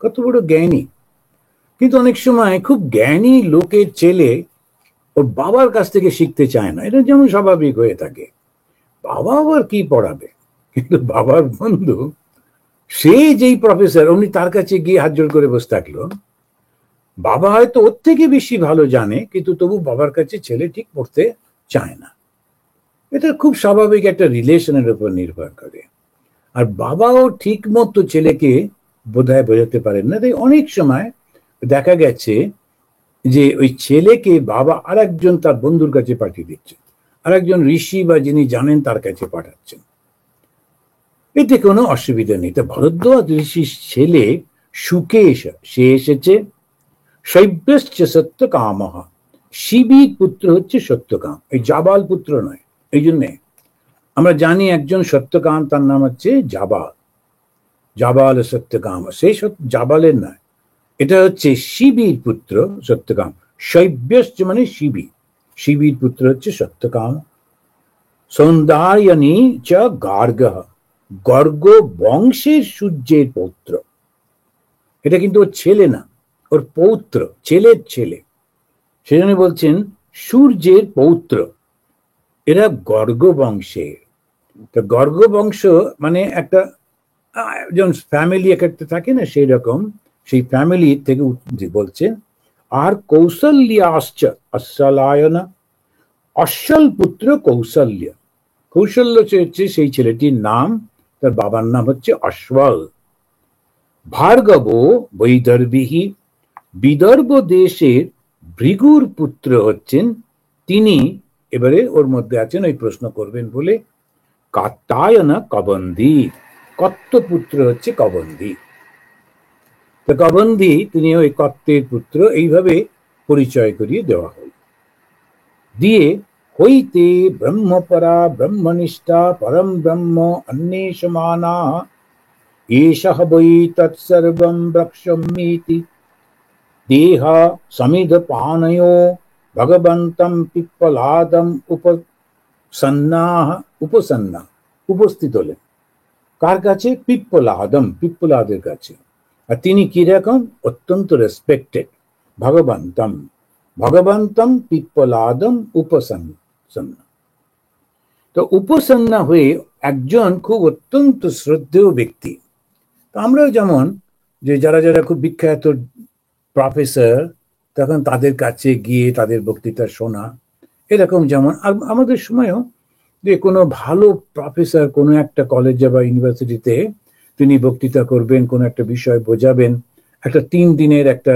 কত বড় জ্ঞানী। কিন্তু অনেক সময় খুব জ্ঞানী লোকের ছেলে ওর বাবার কাছ থেকে শিখতে চায় না, এটা যেমন স্বাভাবিক হয়ে থাকে। বাবা আবার কি পড়াবে, কিন্তু বাবার বন্ধু সে যেই প্রফেসর, উনি তার কাছে গিয়ে হাত জোড় করে বসে থাকলো। বাবা হয়তো ওর থেকে বেশি ভালো জানে, কিন্তু তবু বাবার কাছে ছেলে ঠিক পড়তে চায় না। এটা খুব স্বাভাবিক, একটা রিলেশনের উপর নির্ভর করে। আর বাবাও ঠিক মতো ছেলেকে বোধহয় বোঝাতে পারেন না, তাই অনেক সময় দেখা গেছে যে ওই ছেলেকে বাবা আর একজন তার বন্ধুর কাছে পাঠিয়ে দিচ্ছে, আর একজন ঋষি বা যিনি জানেন তার কাছে পাঠাচ্ছেন। এতে কোনো অসুবিধা নেই। তা ভরদ্বাজ ঋষির ছেলে শুকেশ, সে এসেছে। শৈব্যশ্চ সত্যকামঃ, শিবির পুত্র হচ্ছে সত্যকাম, এই জাবাল পুত্র নয়। এই জন্যে আমরা জানি একজন সত্যকাম, তার নাম হচ্ছে জাবাল। জাবাল সত্যকাম, সেই জাবালের নয়, এটা হচ্ছে শিবির পুত্র সত্যকাম। শৈব্যশ্চ মানে শিবির, শিবির পুত্র হচ্ছে সত্যকাম। সৌন্দায়নী চ গার্গঃ, গর্গ বংশের সূর্যের পৌত্র। এটা কিন্তু ওর ছেলে না, ওর পৌত্র, ছেলের ছেলে। সেজন্য বলছেন সূর্যের পৌত্র। এরা গর্গ বংশের। তো গর্গ বংশ মানে একটা যেমন ফ্যামিলি একটা থাকে না, সেই রকম সেই ফ্যামিলি থেকে বলছে। আর কৌশল্যাশ্চ অশ্বলায়না, অশ্বল পুত্র কৌশল্য। কৌশল্য হচ্ছে সেই ছেলেটির নাম, তার বাবার নাম হচ্ছে অশ্বল। ভার্গব বৈদর্ভীঃ, বিদর্ভ দেশের ভৃগুর পুত্র হচ্ছেন তিনি। এবারে ওর মধ্যে আছেন ওই প্রশ্ন করবেন বলে কাত্যায়না কবন্ধী, কত্ত পুত্র হচ্ছে কবন্ধী। তো কবন্ধী তিনি ওই কত্তের পুত্র, এইভাবে পরিচয় করিয়ে দেওয়া হল। দিয়ে হইতে ব্রহ্মপরা ব্রহ্মনিষ্ঠা পরম ব্রহ্ম অন্বেষমানা এষঃ বৈ তৎসর্বং ব্রক্ষ্মীতি দেহ সমিধপানয়ো ভগবন্तं পিপ্পলাদম উপসন্না উপস্থিত হলেন। কার কাছে? পিপ্পলাদম, পিপ্পলাদের কাছে। আর তিনি কিরকম? অত্যন্ত রেসপেক্টেড। ভগবন্তম পিপ্পলাদম উপসন্না। তো উপসন্না হয়ে একজন খুব অত্যন্ত শ্রদ্ধেয় ব্যক্তি। তো আমরাও যেমন যে যারা যারা খুব বিখ্যাত প্রফেসর, তখন তাদের কাছে গিয়ে তাদের বক্তৃতা শোনা, এরকম যেমন আমাদের সময়ও যে কোনো ভালো প্রফেসর কোনো একটা কলেজে বা ইউনিভার্সিটিতে তিনি বক্তৃতা করবেন, কোনো একটা বিষয় বোঝাবেন, একটা 3 দিনের একটা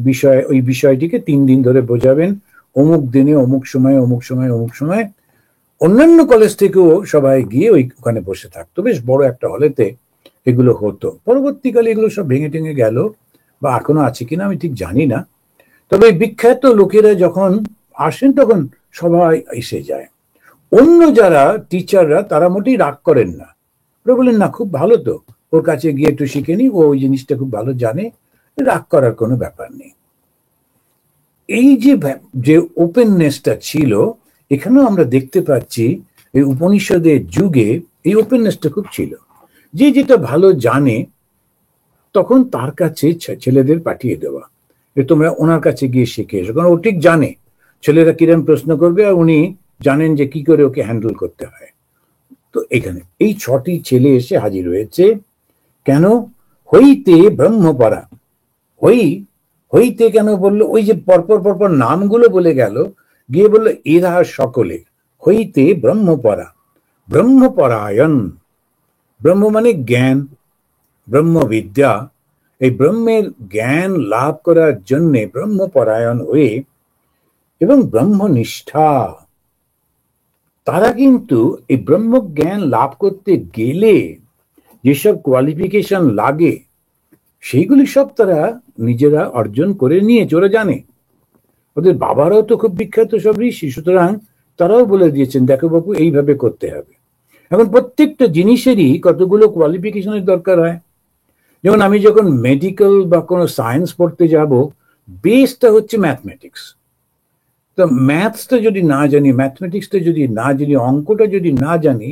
বিষয়, ওই বিষয়টিকে 3 দিন ধরে বোঝাবেন, অমুক দিনে অমুক সময় অমুক সময় অমুক সময়। অন্যান্য কলেজ থেকেও সবাই গিয়ে ওখানে বসে থাকতো, বেশ বড় একটা হলেতে এগুলো হতো। পরবর্তীকালে এগুলো সব ভেঙে টেঙে গেল, বা এখনো আছে কিনা আমি ঠিক জানি না। তবে বিখ্যাত লোকেরা যখন আসেন তখন সবাই এসে যায়। অন্য যারা টিচাররা তারা মোটেই রাগ করেন না, ওরা বলেন না খুব ভালো, তো ওর কাছে গিয়ে একটু শিখে নি, ও ওই জিনিসটা খুব ভালো জানে, রাগ করার কোনো ব্যাপার নেই। এই যে ওপেননেসটা ছিল, এখানেও আমরা দেখতে পাচ্ছি এই উপনিষদের যুগে এই ওপেননেসটা খুব ছিল। যে যেটা ভালো জানে তখন তার কাছে ছেলেদের পাঠিয়ে দেওয়া, তোমরা ওনার কাছে গিয়ে শিখে এসো, কারণ ও ঠিক জানে ছেলেরা কিরম প্রশ্ন করবে, আর উনি জানেন যে কি করে ওকে হ্যান্ডেল করতে হয়। তো এখানে এই 6টি ছেলে এসে হাজির হয়েছে। কেন? হইতে ব্রহ্মপরা। হইতে কেন বললো? ওই যে পরপর পরপর নামগুলো বলে গেল, গিয়ে বললো এরা সকলে হইতে ব্রহ্মপরা, ব্রহ্মপরায়ণ। ব্রহ্ম মানে জ্ঞান, ব্রহ্মবিদ্যা, এই ব্রহ্মের জ্ঞান লাভ করার জন্যে ব্রহ্মপরায়ণ হয়ে এবং ব্রহ্মনিষ্ঠা। তারা কিন্তু এই ব্রহ্মজ্ঞান লাভ করতে গেলে যেসব কোয়ালিফিকেশন লাগে সেইগুলি সব তারা নিজেরা অর্জন করে নিয়েছে, ওরা জানে। ওদের বাবারাও তো খুব বিখ্যাত সব ঋষি, সুতরাং তারাও বলে দিয়েছেন দেখো বাবু এইভাবে করতে হবে। এখন প্রত্যেকটা জিনিসেরই কতগুলো কোয়ালিফিকেশনের দরকার হয়। যেমন আমি যখন মেডিকেল বা কোনো সায়েন্স পড়তে যাব, বেসটা হচ্ছে ম্যাথমেটিক্স। তো ম্যাথসটা যদি না জানি, ম্যাথমেটিক্সটা যদি না জানি, অঙ্কটা যদি না জানি,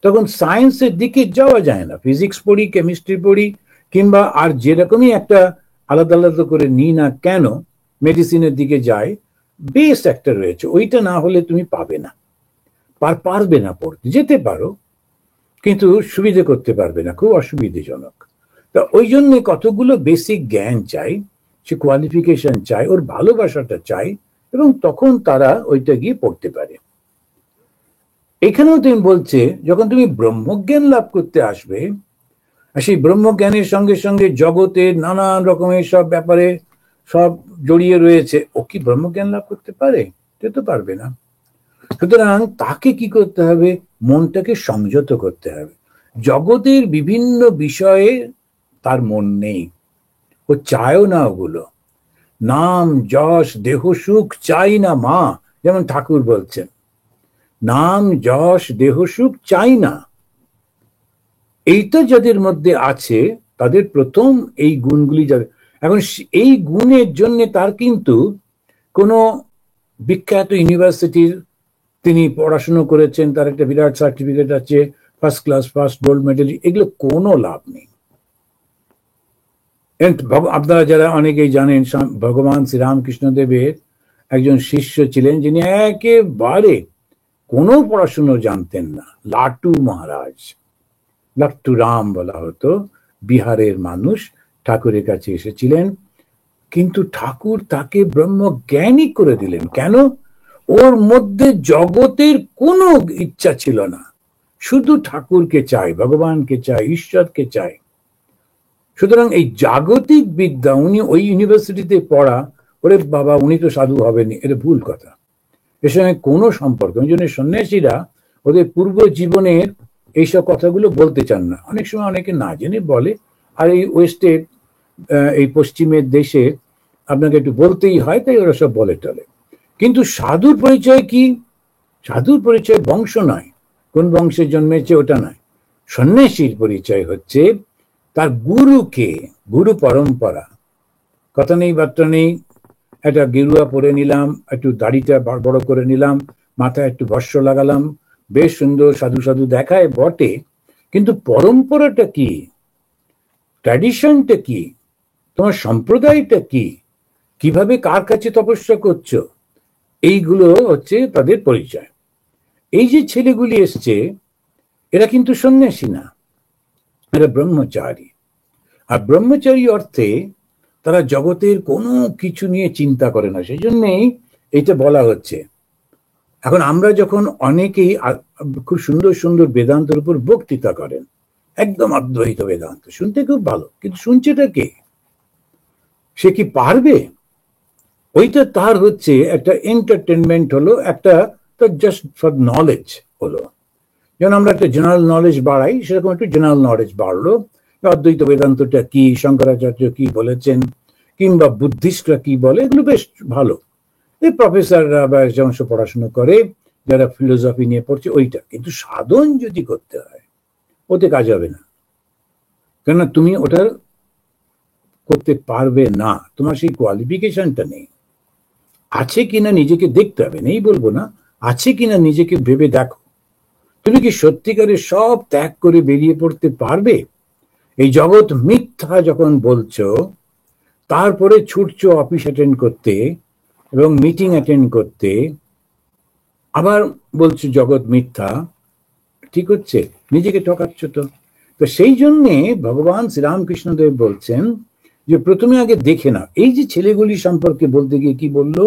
তখন সায়েন্সের দিকে যাওয়া যায় না। ফিজিক্স পড়ি, কেমিস্ট্রি পড়ি, কিংবা আর যেরকমই একটা আলাদা আলাদা করে নিই না কেন, মেডিসিনের দিকে যাই, বেস একটা রয়েছে, ওইটা না হলে তুমি পাবে না, পারবে না পড়তে। যেতে পারো কিন্তু সুবিধে করতে পারবে না, খুব অসুবিধাজনক। তা ওই জন্য কতগুলো বেসিক জ্ঞান চাই, সে কোয়ালিফিকেশন চাই, ওর ভালোবাসাটা চাই, এবং তখন তারা ওইটা গিয়ে পড়তে পারে। এখানেও তুমি বলছে যখন তুমি ব্রহ্মজ্ঞান লাভ করতে আসবে, আর সেই ব্রহ্মজ্ঞানের সঙ্গে সঙ্গে জগতের নানান রকমের সব ব্যাপারে সব জড়িয়ে রয়েছে, ও কি ব্রহ্মজ্ঞান লাভ করতে পারে? সে তো পারবে না। সুতরাং তাকে কি করতে হবে? মনটাকে সংযত করতে হবে। জগতের বিভিন্ন বিষয়ে তার মন নেই, ও চায়ও না ওগুলো। নাম যশ দেহ সুখ চাই না মা, যেমন ঠাকুর বলছেন, নাম যশ দেহ সুখ চাই না। এইটা যাদের মধ্যে আছে তাদের প্রথম এই গুণগুলি যাবে। এখন এই গুণের জন্য তার কিন্তু কোনো বিখ্যাত ইউনিভার্সিটির তিনি পড়াশুনো করেছেন, তার একটা বিরাট সার্টিফিকেট আছে, first class, first gold medal, এগুলো কোনো লাভ নেই। আপনারা যারা অনেকেই জানেন, ভগবান শ্রীরামকৃষ্ণ দেবের একজন শিষ্য ছিলেন যিনি একেবারে কোনো পড়াশুনো জানতেন না, লাটু মহারাজ, লাট্টু রাম বলা হতো, বিহারের মানুষ, ঠাকুরের কাছে এসেছিলেন। কিন্তু ঠাকুর তাকে ব্রহ্মজ্ঞানী করে দিলেন। কেন? ওর মধ্যে জগতের কোনো ইচ্ছা ছিল না, শুধু ঠাকুরকে চাই, ভগবানকে চাই, ঈশ্বরকে চাই। সুতরাং এই জাগতিক বিদ্যা, উনি ওই ইউনিভার্সিটিতে পড়া, ওরে বাবা উনি তো সাধু হবেনি, এটা ভুল কথা, এর সঙ্গে কোনো সম্পর্ক। ওই জন্য সন্ন্যাসীরা ওদের পূর্ব জীবনের এইসব কথাগুলো বলতে চান না। অনেক সময় অনেকে না জেনে বলে, আর এই ওয়েস্টের এই পশ্চিমের দেশে আপনাকে একটু বলতেই হয়, তাই ওরা সব বলে টলে। কিন্তু সাধুর পরিচয় কি? সাধুর পরিচয় বংশ নয়, কোন বংশে জন্মেছে ওটা নয়। সন্ন্যাসীর পরিচয় হচ্ছে তার গুরুকে, গুরু পরম্পরা। কথা নেই বার্তা নেই, একটা গেরুয়া পরে নিলাম, একটু দাড়িটা বড় করে নিলাম, মাথায় একটু ভস্য লাগালাম, বেশ সুন্দর সাধু সাধু দেখায় বটে, কিন্তু পরম্পরাটা কি, ট্র্যাডিশনটা কি, তোমার সম্প্রদায়টা কি, কিভাবে কার কাছে তপস্যা করছো, এইগুলো হচ্ছে তাদের পরিচয়। এই যে ছেলেগুলি এসছে, এরা কিন্তু সন্ন্যাসী না, এরা ব্রহ্মচারী। আর ব্রহ্মচারী অর্থে তারা জগতের কোনো কিছু নিয়ে চিন্তা করে না, সেই জন্যেই এটা বলা হচ্ছে। এখন আমরা যখন অনেকেই খুব সুন্দর সুন্দর বেদান্তের উপর বক্তৃতা করেন, একদম অদ্বৈত বেদান্ত, শুনতে খুব ভালো, কিন্তু শুনছেটা কে? সে কি পারবে? ওইটা তার হচ্ছে একটা এন্টারটেনমেন্ট হলো, একটা তার জাস্ট ফর নলেজ হলো। যেমন আমরা একটা জেনারেল নলেজ বাড়াই, সেরকম একটু জেনারেল নলেজ বাড়লো, অদ্বৈত বেদান্তটা কি, শঙ্করাচার্য কি বলেছেন, কিংবা বুদ্ধিস্টরা কি বলে, এগুলো বেশ ভালো। এই প্রফেসররা বা যেমন সব পড়াশুনো করে, যারা ফিলোসফি নিয়ে পড়ছে ওইটা। কিন্তু সাধন যদি করতে হয়, ওতে কাজ হবে না, কেননা তুমি ওটা করতে পারবে না, তোমার সেই কোয়ালিফিকেশনটা নেই। আছে কিনা নিজেকে দেখতে হবে, নেই বলবো না, আছে কিনা নিজেকে ভেবে দেখো, তুমি কি সত্যিকারে সব ত্যাগ করে বেরিয়ে পড়তে পারবে? এই জগৎ মিথ্যা যখন বলছো, তারপরে ছুটছো অফিস অ্যাটেন্ড করতে এবং মিটিং অ্যাটেন্ড করতে, আবার বলছো জগৎ মিথ্যা, ঠিক হচ্ছে? নিজেকে ঠকাচ্ছ তো। তো সেই জন্যে ভগবান শ্রীরামকৃষ্ণদেব বলছেন যে প্রথমে আগে দেখে না। এই যে ছেলেগুলি সম্পর্কে বলতে গিয়ে কি বললো,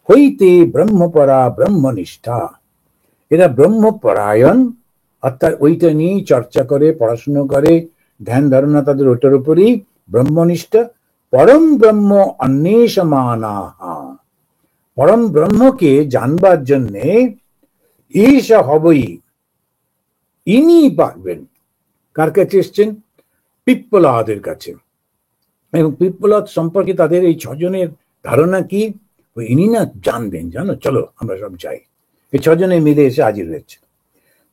হইতে ব্রহ্মপরা ব্রহ্মনিষ্ঠা, এরা ব্রহ্মপরায়ণ, অর্থাৎ ওইটা নিয়েই চর্চা করে, পড়াশুনো করে, ধ্যান ধারণা তাদের ওটার উপরই, ব্রহ্মনিষ্ঠা। পরম ব্রহ্ম অন্বেষমানাহা, পরম ব্রহ্মকে জানবার জন্যে ঈশা হবই, ইনি পারবেন। কার কাছে এসছেন? পিপ্পলাদের কাছে। এবং পিপ্পলাদ সম্পর্কে তাদের এই ছজনের ধারণা কি, ইনি না জানবেন, জানো, চলো আমরা সব যাই। এই ছজনে মিলে এসে হাজির হয়েছে।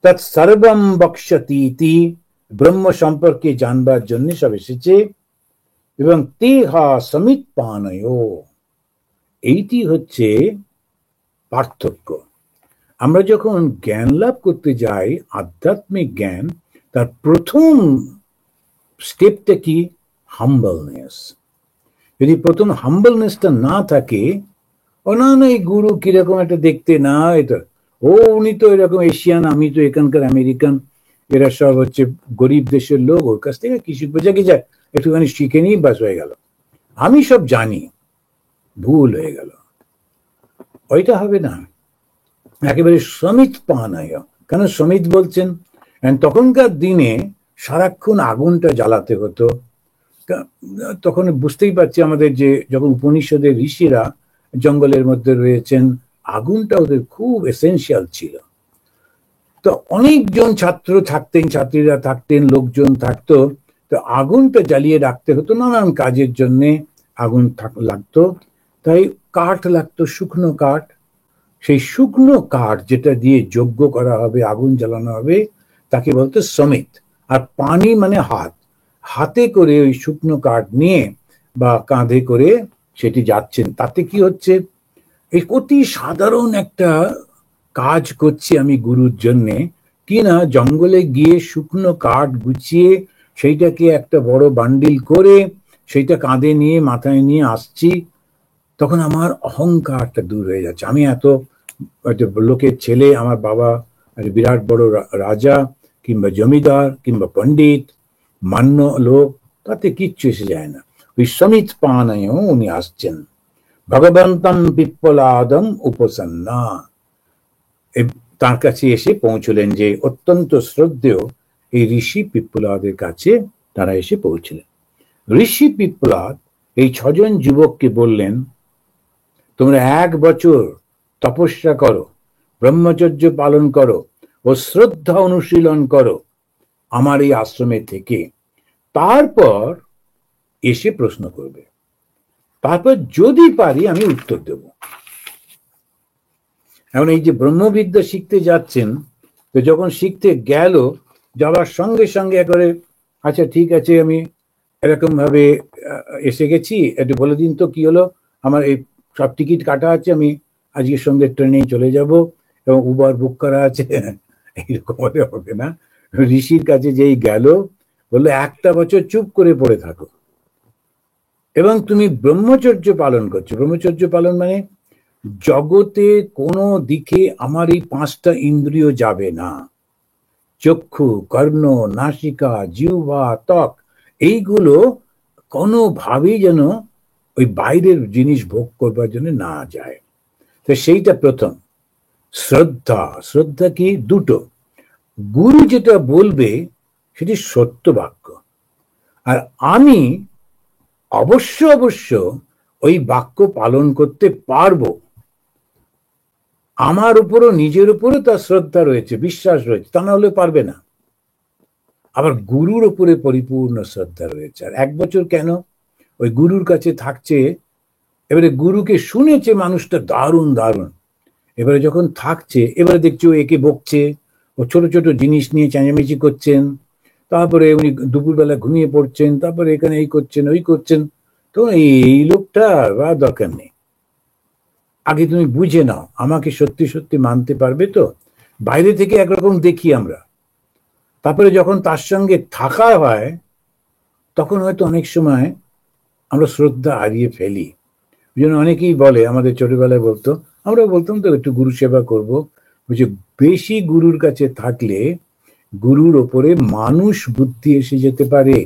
তৎ সর্বম বক্ষ্যতি ইতি, ব্রহ্ম সম্পর্কে জানবার জন্য সব এসেছে। এবং তেহা সমিৎপানয়, এইটি হচ্ছে পার্থক্য। আমরা যখন জ্ঞান লাভ করতে যাই, আধ্যাত্মিক জ্ঞান, তার প্রথম স্টেপটা কি? হাম্বলনেস। যদি প্রথম হাম্বলনেসটা না থাকে, ও না না এই গুরু কিরকম একটা দেখতে, না এটা ও উনি তো এরকম এশিয়ান, আমি তো এখানকার আমেরিকান, এরা সব হচ্ছে গরিব দেশের লোক, ওর কাছ থেকে কি শিখবো, যাকে যায় একটুখানি শিখে নিই, বাস হয়ে গেল, আমি সব জানি। ভুল হয়ে গেল, ওইটা হবে না। একেবারে সমিত পানায়। কেন সমিত বলছেন? তখনকার দিনে সারাক্ষণ আগুনটা জ্বালাতে হতো। তখন বুঝতেই পারছি আমাদের যে যখন উপনিষদের ঋষিরা জঙ্গলের মধ্যে রয়েছেন, আগুনটা ওদের খুব এসেনশিয়াল ছিল। তো অনেকজন ছাত্র থাকতেন, ছাত্রীরা থাকতেন, লোকজন থাকতো, তো আগুনটা জ্বালিয়ে রাখতে হতো, নানান কাজের জন্যে আগুন লাগতো। তাই কাঠ লাগতো, শুকনো কাঠ। সেই শুকনো কাঠ যেটা দিয়ে যজ্ঞ করা হবে, আগুন জ্বালানো হবে, তাকে বলতো সমিত। আর পানি মানে হাত, হাতে করে ওই শুকনো কাঠ নিয়ে বা কাঁধে করে সেটি যাচ্ছেন। তাতে কি হচ্ছে, এই অতি সাধারণ একটা কাজ করছি আমি গুরুর জন্যে, কি না জঙ্গলে গিয়ে শুকনো কাঠ গুছিয়ে সেইটাকে একটা বড় বান্ডিল করে সেইটা কাঁধে নিয়ে মাথায় নিয়ে আসছি। তখন আমার অহংকারটা দূর হয়ে যাচ্ছে, আমি এত লোকের ছেলে, আমার বাবা বিরাট বড় রাজা কিংবা জমিদার কিংবা পণ্ডিত মান্য লোক, তাতে কিচ্ছু এসে যায় না। ওই সমিত পানায় উনি আসছেন। ভগবন্তম পিপ্পলাদম উপসন্না, তার কাছে এসে পৌঁছলেন, যে অত্যন্ত শ্রদ্ধেয় এই ঋষি পিপ্পলাদের কাছে তারা এসে পৌঁছলেন। ঋষি পিপ্পলাদ এই ছজন যুবককে বললেন, তোমরা 1 বছর তপস্যা করো, ব্রহ্মচর্য পালন করো ও শ্রদ্ধা অনুশীলন করো আমার এই আশ্রমে থেকে, তারপর এসে প্রশ্ন করবে, তারপর যদি পারি আমি উত্তর দেব। এখন এই যে ব্রহ্মবিদ্যা শিখতে যাচ্ছেন, তো যখন শিখতে গেল, যাওয়ার সঙ্গে সঙ্গে একবারে আচ্ছা ঠিক আছে আমি এরকম ভাবে এসে গেছি, একটু বলে দিন তো কি হলো, আমার এই সব টিকিট কাটা আছে, আমি আজকে সন্ধ্যে ট্রেনেই চলে যাব এবং উবার বুক করা আছে, এইরকম হলে হবে না। ঋষির কাছে যেই গেল, বললো 1 বছর চুপ করে পড়ে থাকো এবং তুমি ব্রহ্মচর্য পালন করছো। ব্রহ্মচর্য পালন মানে জগতে কোনো দিকে আমার এই 5টা ইন্দ্রিয় যাবে না, চক্ষু, কর্ণ, নাসিকা, জিহ্বা, ত্বক, এইগুলো কোনোভাবেই যেন ওই বাইরের জিনিস ভোগ করবার জন্য না যায়। তো সেইটা প্রথম। শ্রদ্ধা, শ্রদ্ধা কি? দুটো, গুরু যেটা বলবে সেটি সত্য বাক্য, আর আমি অবশ্য অবশ্য ওই বাক্য পালন করতে পারবো, আমার উপরও নিজের উপরও তার শ্রদ্ধা রয়েছে, বিশ্বাস রয়েছে, তা না হলে পারবে না। আবার গুরুর উপরে পরিপূর্ণ শ্রদ্ধা রয়েছে। আর 1 বছর কেন? ওই গুরুর কাছে থাকছে, এবারে গুরুকে শুনেছে মানুষটা দারুণ দারুণ, এবারে যখন থাকছে, এবারে দেখছে ও একে বকছে, ও ছোট ছোট জিনিস নিয়ে চেঁচামেচি করছেন, তারপরে উনি দুপুরবেলা ঘুমিয়ে পড়ছেন, তারপরে এখানে এই করছেন ওই করছেন। তো এই লোকটা বা দরকার নেই, আগে তুমি বুঝে নাও আমাকে সত্যি সত্যি মানতে পারবে তো। বাইরে থেকে একরকম দেখি আমরা, তারপরে যখন তার সঙ্গে থাকা হয় তখন হয়তো অনেক সময় আমরা শ্রদ্ধা হারিয়ে ফেলি। ওই জন্য অনেকেই বলে, আমাদের ছোটবেলায় বলতো, আমরা বলতাম তো একটু গুরু সেবা করবো, বুঝে বেশি গুরুর কাছে থাকলে গুরুর ওপরে মানুষ বুদ্ধি এসে যেতে পারে,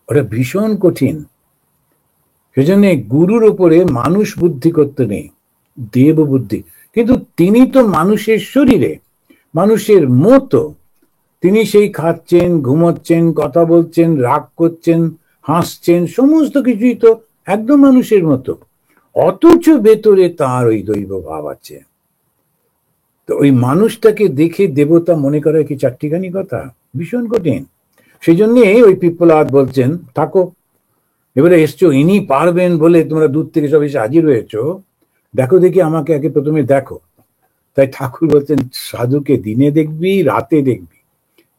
ওটা ভীষণ কঠিন। সেজন্য গুরুর ওপরে মানুষ বুদ্ধি করতে নেই, দেব বুদ্ধি। কিন্তু তিনি তো মানুষের শরীরে, মানুষের মতো, তিনি সেই খাচ্ছেন, ঘুমোচ্ছেন, কথা বলছেন, রাগ করছেন, হাসছেন, সমস্ত কিছুই তো একদম মানুষের মতো, অথচ ভেতরে তার ওই দৈব ভাব আছে। তো ওই মানুষটাকে দেখে দেবতা মনে করা কি চারটিখানি কথা? ভীষণ কঠিন। সেই জন্যে ওই পিপ্পলাদ বলছেন থাকো, এবারে এসছো ইনি পারবেন বলে তোমরা দূর থেকে সব এসে হাজির হয়েছো, দেখো দেখি আমাকে আগে প্রথমে দেখো। তাই ঠাকুর বলছেন সাধুকে দিনে দেখবি, রাতে দেখবি,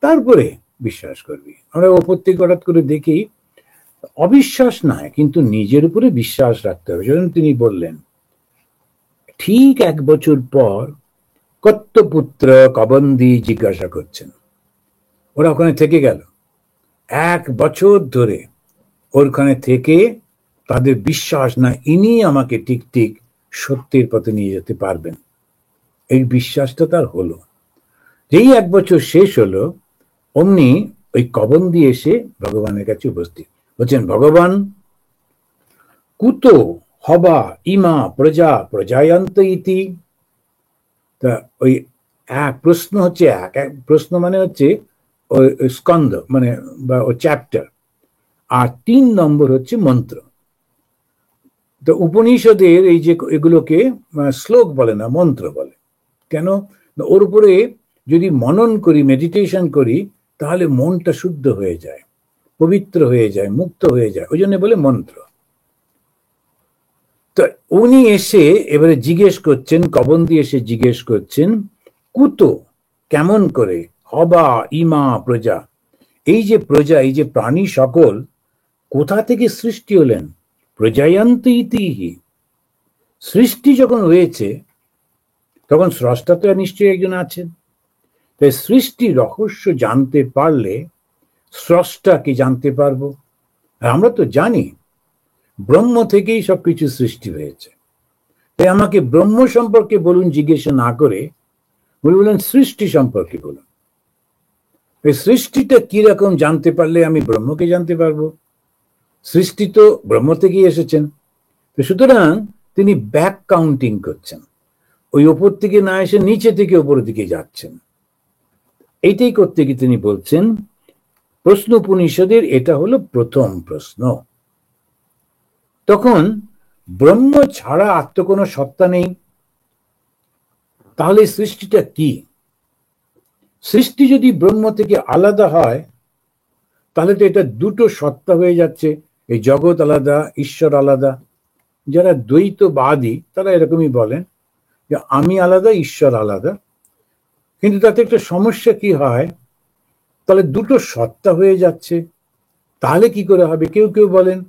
তারপরে বিশ্বাস করবি। আমরা ওপর থেকে হঠাৎ করে দেখি, অবিশ্বাস নয় কিন্তু নিজের উপরে বিশ্বাস রাখতে হবে। যেমন তিনি বললেন, ঠিক 1 বছর পর কত্তপুত্র কবন্দি জিজ্ঞাসা করছেন, ওরা ওখানে থেকে গেল 1 বছর ধরে, ওখানে থেকে তাদের বিশ্বাস না ইনি আমাকে ঠিক ঠিক সত্যের পথে নিয়ে যেতে পারবেন, এই বিশ্বাসটা তার হলো। যেই 1 বছর শেষ হলো, অমনি ওই কবন্দি এসে ভগবানের কাছে উপস্থিত, বলছেন ভগবান কুতো হবা ইমা প্রজা প্রজায়ন্ত ইতি। তা ওই এক প্রশ্ন হচ্ছে, এক প্রশ্ন মানে হচ্ছে ওই স্কন্ধ মানে বা ও চ্যাপ্টার, আর 3 নম্বর হচ্ছে মন্ত্র। তো উপনিষদের এই যে এগুলোকে শ্লোক বলে না, মন্ত্র বলে। কেন? ওর উপরে যদি মনন করি, মেডিটেশন করি, তাহলে মনটা শুদ্ধ হয়ে যায়, পবিত্র হয়ে যায়, মুক্ত হয়ে যায়, ওই জন্য বলে মন্ত্র। তো উনি এসে এবারে জিজ্ঞেস করছেন, কবন্দি এসে জিজ্ঞেস করছেন কুতো, কেমন করে, হবা ইমা প্রজা, এই যে প্রজা, এই যে প্রাণী সকল কোথা থেকে সৃষ্টি হলেন? প্রজায়ন্ত ইতিহি, সৃষ্টি যখন হয়েছে তখন স্রষ্টা তো নিশ্চয়ই একজন আছেন। তাই সৃষ্টি রহস্য জানতে পারলে স্রষ্টাকে জানতে পারবো। আর আমরা তো জানি ব্রহ্ম থেকেই সবকিছু সৃষ্টি হয়েছে। তাই আমাকে ব্রহ্ম সম্পর্কে বলুন জিজ্ঞাসা না করে বললেন সৃষ্টি সম্পর্কে বলুন। এই সৃষ্টিটা কিরকম জানতে পারলে আমি ব্রহ্মকে জানতে পারবো। সৃষ্টি তো ব্রহ্ম থেকেই এসেছেন। তো সুতরাং তিনি ব্যাক কাউন্টিং করছেন, ওই ওপর থেকে না এসে নিচে থেকে ওপরের দিকে যাচ্ছেন। এইটাই করতে গিয়ে তিনি বলছেন প্রশ্ন উপনিষদের এটা হলো প্রথম প্রশ্ন। তখন ব্রহ্ম ছাড়া আর তো কোনো সত্তা নেই, তাহলে সৃষ্টিটা কি? সৃষ্টি যদি ব্রহ্ম থেকে আলাদা হয় তাহলে তো এটা দুটো সত্তা হয়ে যাচ্ছে, এই জগৎ আলাদা, ঈশ্বর আলাদা। যারা দ্বৈতবাদী তারা এরকমই বলেন যে আমি আলাদা, ঈশ্বর আলাদা। কিন্তু তাতে একটা সমস্যা কি হয়, তাহলে দুটো সত্তা হয়ে যাচ্ছে। তাহলে কি করে হবে? কেউ কেউ বলেন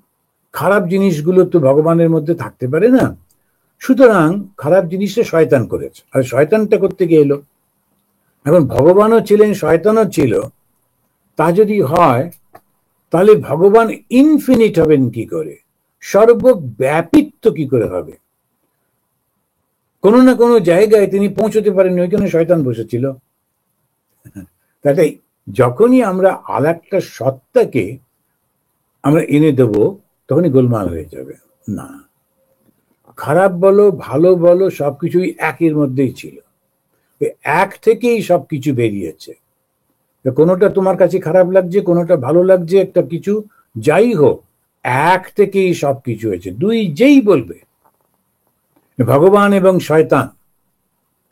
খারাপ জিনিসগুলো তো ভগবানের মধ্যে থাকতে পারে না, সুতরাং খারাপ জিনিসটা শয়তান করেছে। আর শয়তানটা করতে গিয়ে এলো, এখন ভগবানও ছিলেন, শয়তানও ছিল। তা যদি হয়, তাহলে ভগবান ইনফিনিট হবেন কি করে? সর্বব্যাপিত্ব কি করে হবে? কোনো না কোনো জায়গায় তিনি পৌঁছতে পারেননি, ওইখানে শয়তান বসেছিল। তাই যখনই আমরা আর একটা সত্তাকে আমরা এনে দেব, তখনই গোলমাল হয়ে যাবে। না, খারাপ বলো ভালো বলো সবকিছুই একের মধ্যেই ছিল, এক থেকেই সবকিছু বেরিয়েছে। কোনোটা তোমার কাছে খারাপ লাগছে, কোনোটা ভালো লাগছে, একটা কিছু যাই হোক, এক থেকেই সবকিছু হয়েছে। দুই যেই বলবে ভগবান এবং শয়তান,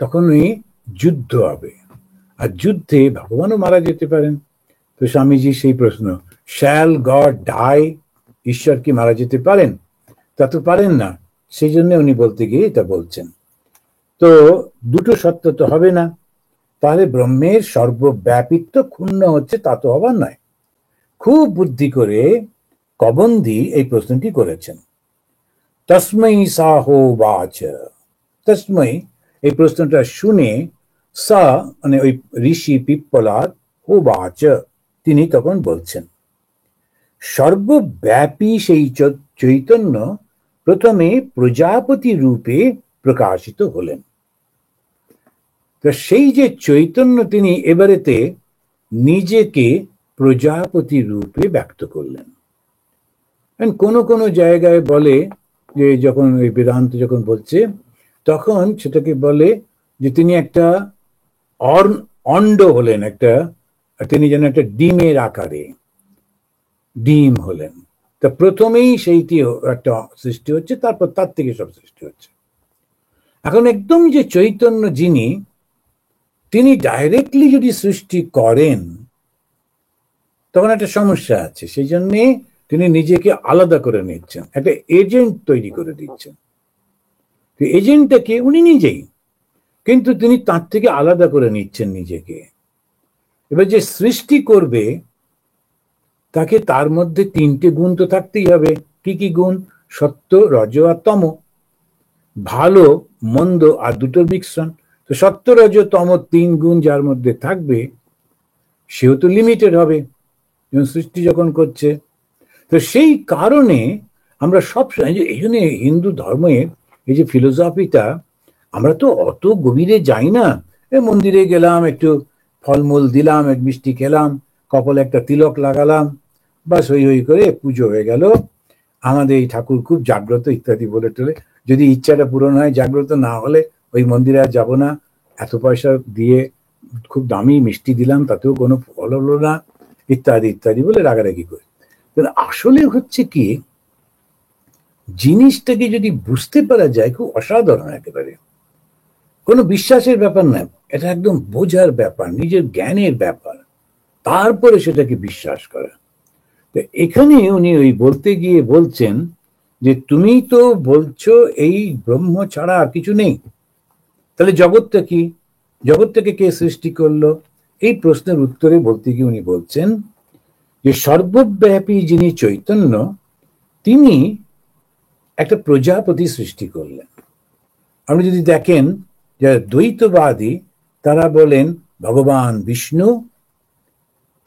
তখনই যুদ্ধ হবে। আর যুদ্ধে ভগবানও মারা যেতে পারেন। তো স্বামীজি সেই প্রশ্ন, শ্যাল গড ডাই? ঈশ্বর কি মারা যেতে পারেন? তা তো পারেন না। সেই জন্য উনি বলতে গিয়ে এটা বলছেন। তো দুটো সত্য তো হবে না, তাহলে ব্রহ্মের সর্বব্যাপিত্ব ক্ষুণ্ণ হচ্ছে, তা তো হবার নয়। খুব বুদ্ধি করে কবন্ধী এই প্রশ্নটি করেছেন। তস্मै সাহোবাচ। তস্मै, এই প্রশ্নটা শুনে সা মানে ওই ঋষি পিপ্পলাদ, হোবাচ, তিনি তখন বলছেন, সর্বব্যাপী সেই চৈতন্য প্রথমে প্রজাপতি রূপে প্রকাশিত হলেন। তো সেই যে চৈতন্য, তিনি এবারেতে নিজেকে প্রজাপতি রূপে ব্যক্ত করলেন। কোন কোন জায়গায় বলে যে, যখন ওই বেদান্ত যখন বলছে, তখন সেটাকে বলে যে তিনি একটা অন্ড হলেন, একটা তিনি যেন একটা ডিমের আকারে ডিম হলেন। তা প্রথমেই সেইটি একটা সৃষ্টি হচ্ছে, তারপর তার থেকে সব সৃষ্টি হচ্ছে। এখন একদম যে চৈতন্য যিনি, তিনি ডাইরেক্টলি যদি সৃষ্টি করেন, তখন একটা সমস্যা আছে। সেই জন্যে তিনি নিজেকে আলাদা করে নিচ্ছেন, একটা এজেন্ট তৈরি করে দিচ্ছেন। এজেন্টটা কে? উনি নিজেই, কিন্তু তিনি তার থেকে আলাদা করে নিচ্ছেন নিজেকে। এবার যে সৃষ্টি করবে, তাকে তার মধ্যে তিনটে গুণ তো থাকতেই হবে। কি কি গুণ? সত্য, রজ আর তম, ভালো মন্দ আর দুটোর মিশ্রণ। তো সত্য রজ তম তিন গুণ যার মধ্যে থাকবে, সেও তো লিমিটেড হবে সৃষ্টি যখন করছে। তো সেই কারণে আমরা সবসময়, এই জন্য হিন্দু ধর্মের এই যে ফিলোসফিটা, আমরা তো অত গভীরে যাই না। মন্দিরে গেলাম, একটু ফলমূল দিলাম, এক মিষ্টি খেলাম, কপালে একটা তিলক লাগালাম, বাস হই হই করে পুজো হয়ে গেল। আমাদের এই ঠাকুর খুব জাগ্রত ইত্যাদি বলে টলে, যদি ইচ্ছাটা পূরণ হয়, জাগ্রত না হলে ওই মন্দিরে আর যাবো না। এত পয়সা দিয়ে খুব দামি মিষ্টি দিলাম, তাতেও কোনো ফল হলো না, ইত্যাদি ইত্যাদি বলে রাগারাগি করে। আসলে হচ্ছে কি, জিনিসটাকে যদি বুঝতে পারা যায়, খুব অসাধারণ একেবারে। কোনো বিশ্বাসের ব্যাপার না, এটা একদম বোঝার ব্যাপার, নিজের জ্ঞানের ব্যাপার, তারপরে সেটাকে বিশ্বাস করা। তো এখানে উনি ওই বলতে গিয়ে বলছেন যে, তুমি তো বলছো এই ব্রহ্ম ছাড়া আর কিছু নেই, তাহলে জগৎটা কি? জগৎটাকে কে সৃষ্টি করলো? এই প্রশ্নের উত্তরে বলতে গিয়ে উনি বলছেন যে, সর্বব্যাপী যিনি চৈতন্য, তিনি একটা প্রজাপতি সৃষ্টি করলেন। আপনি যদি দেখেন, যারা দ্বৈতবাদী, তারা বলেন ভগবান বিষ্ণু,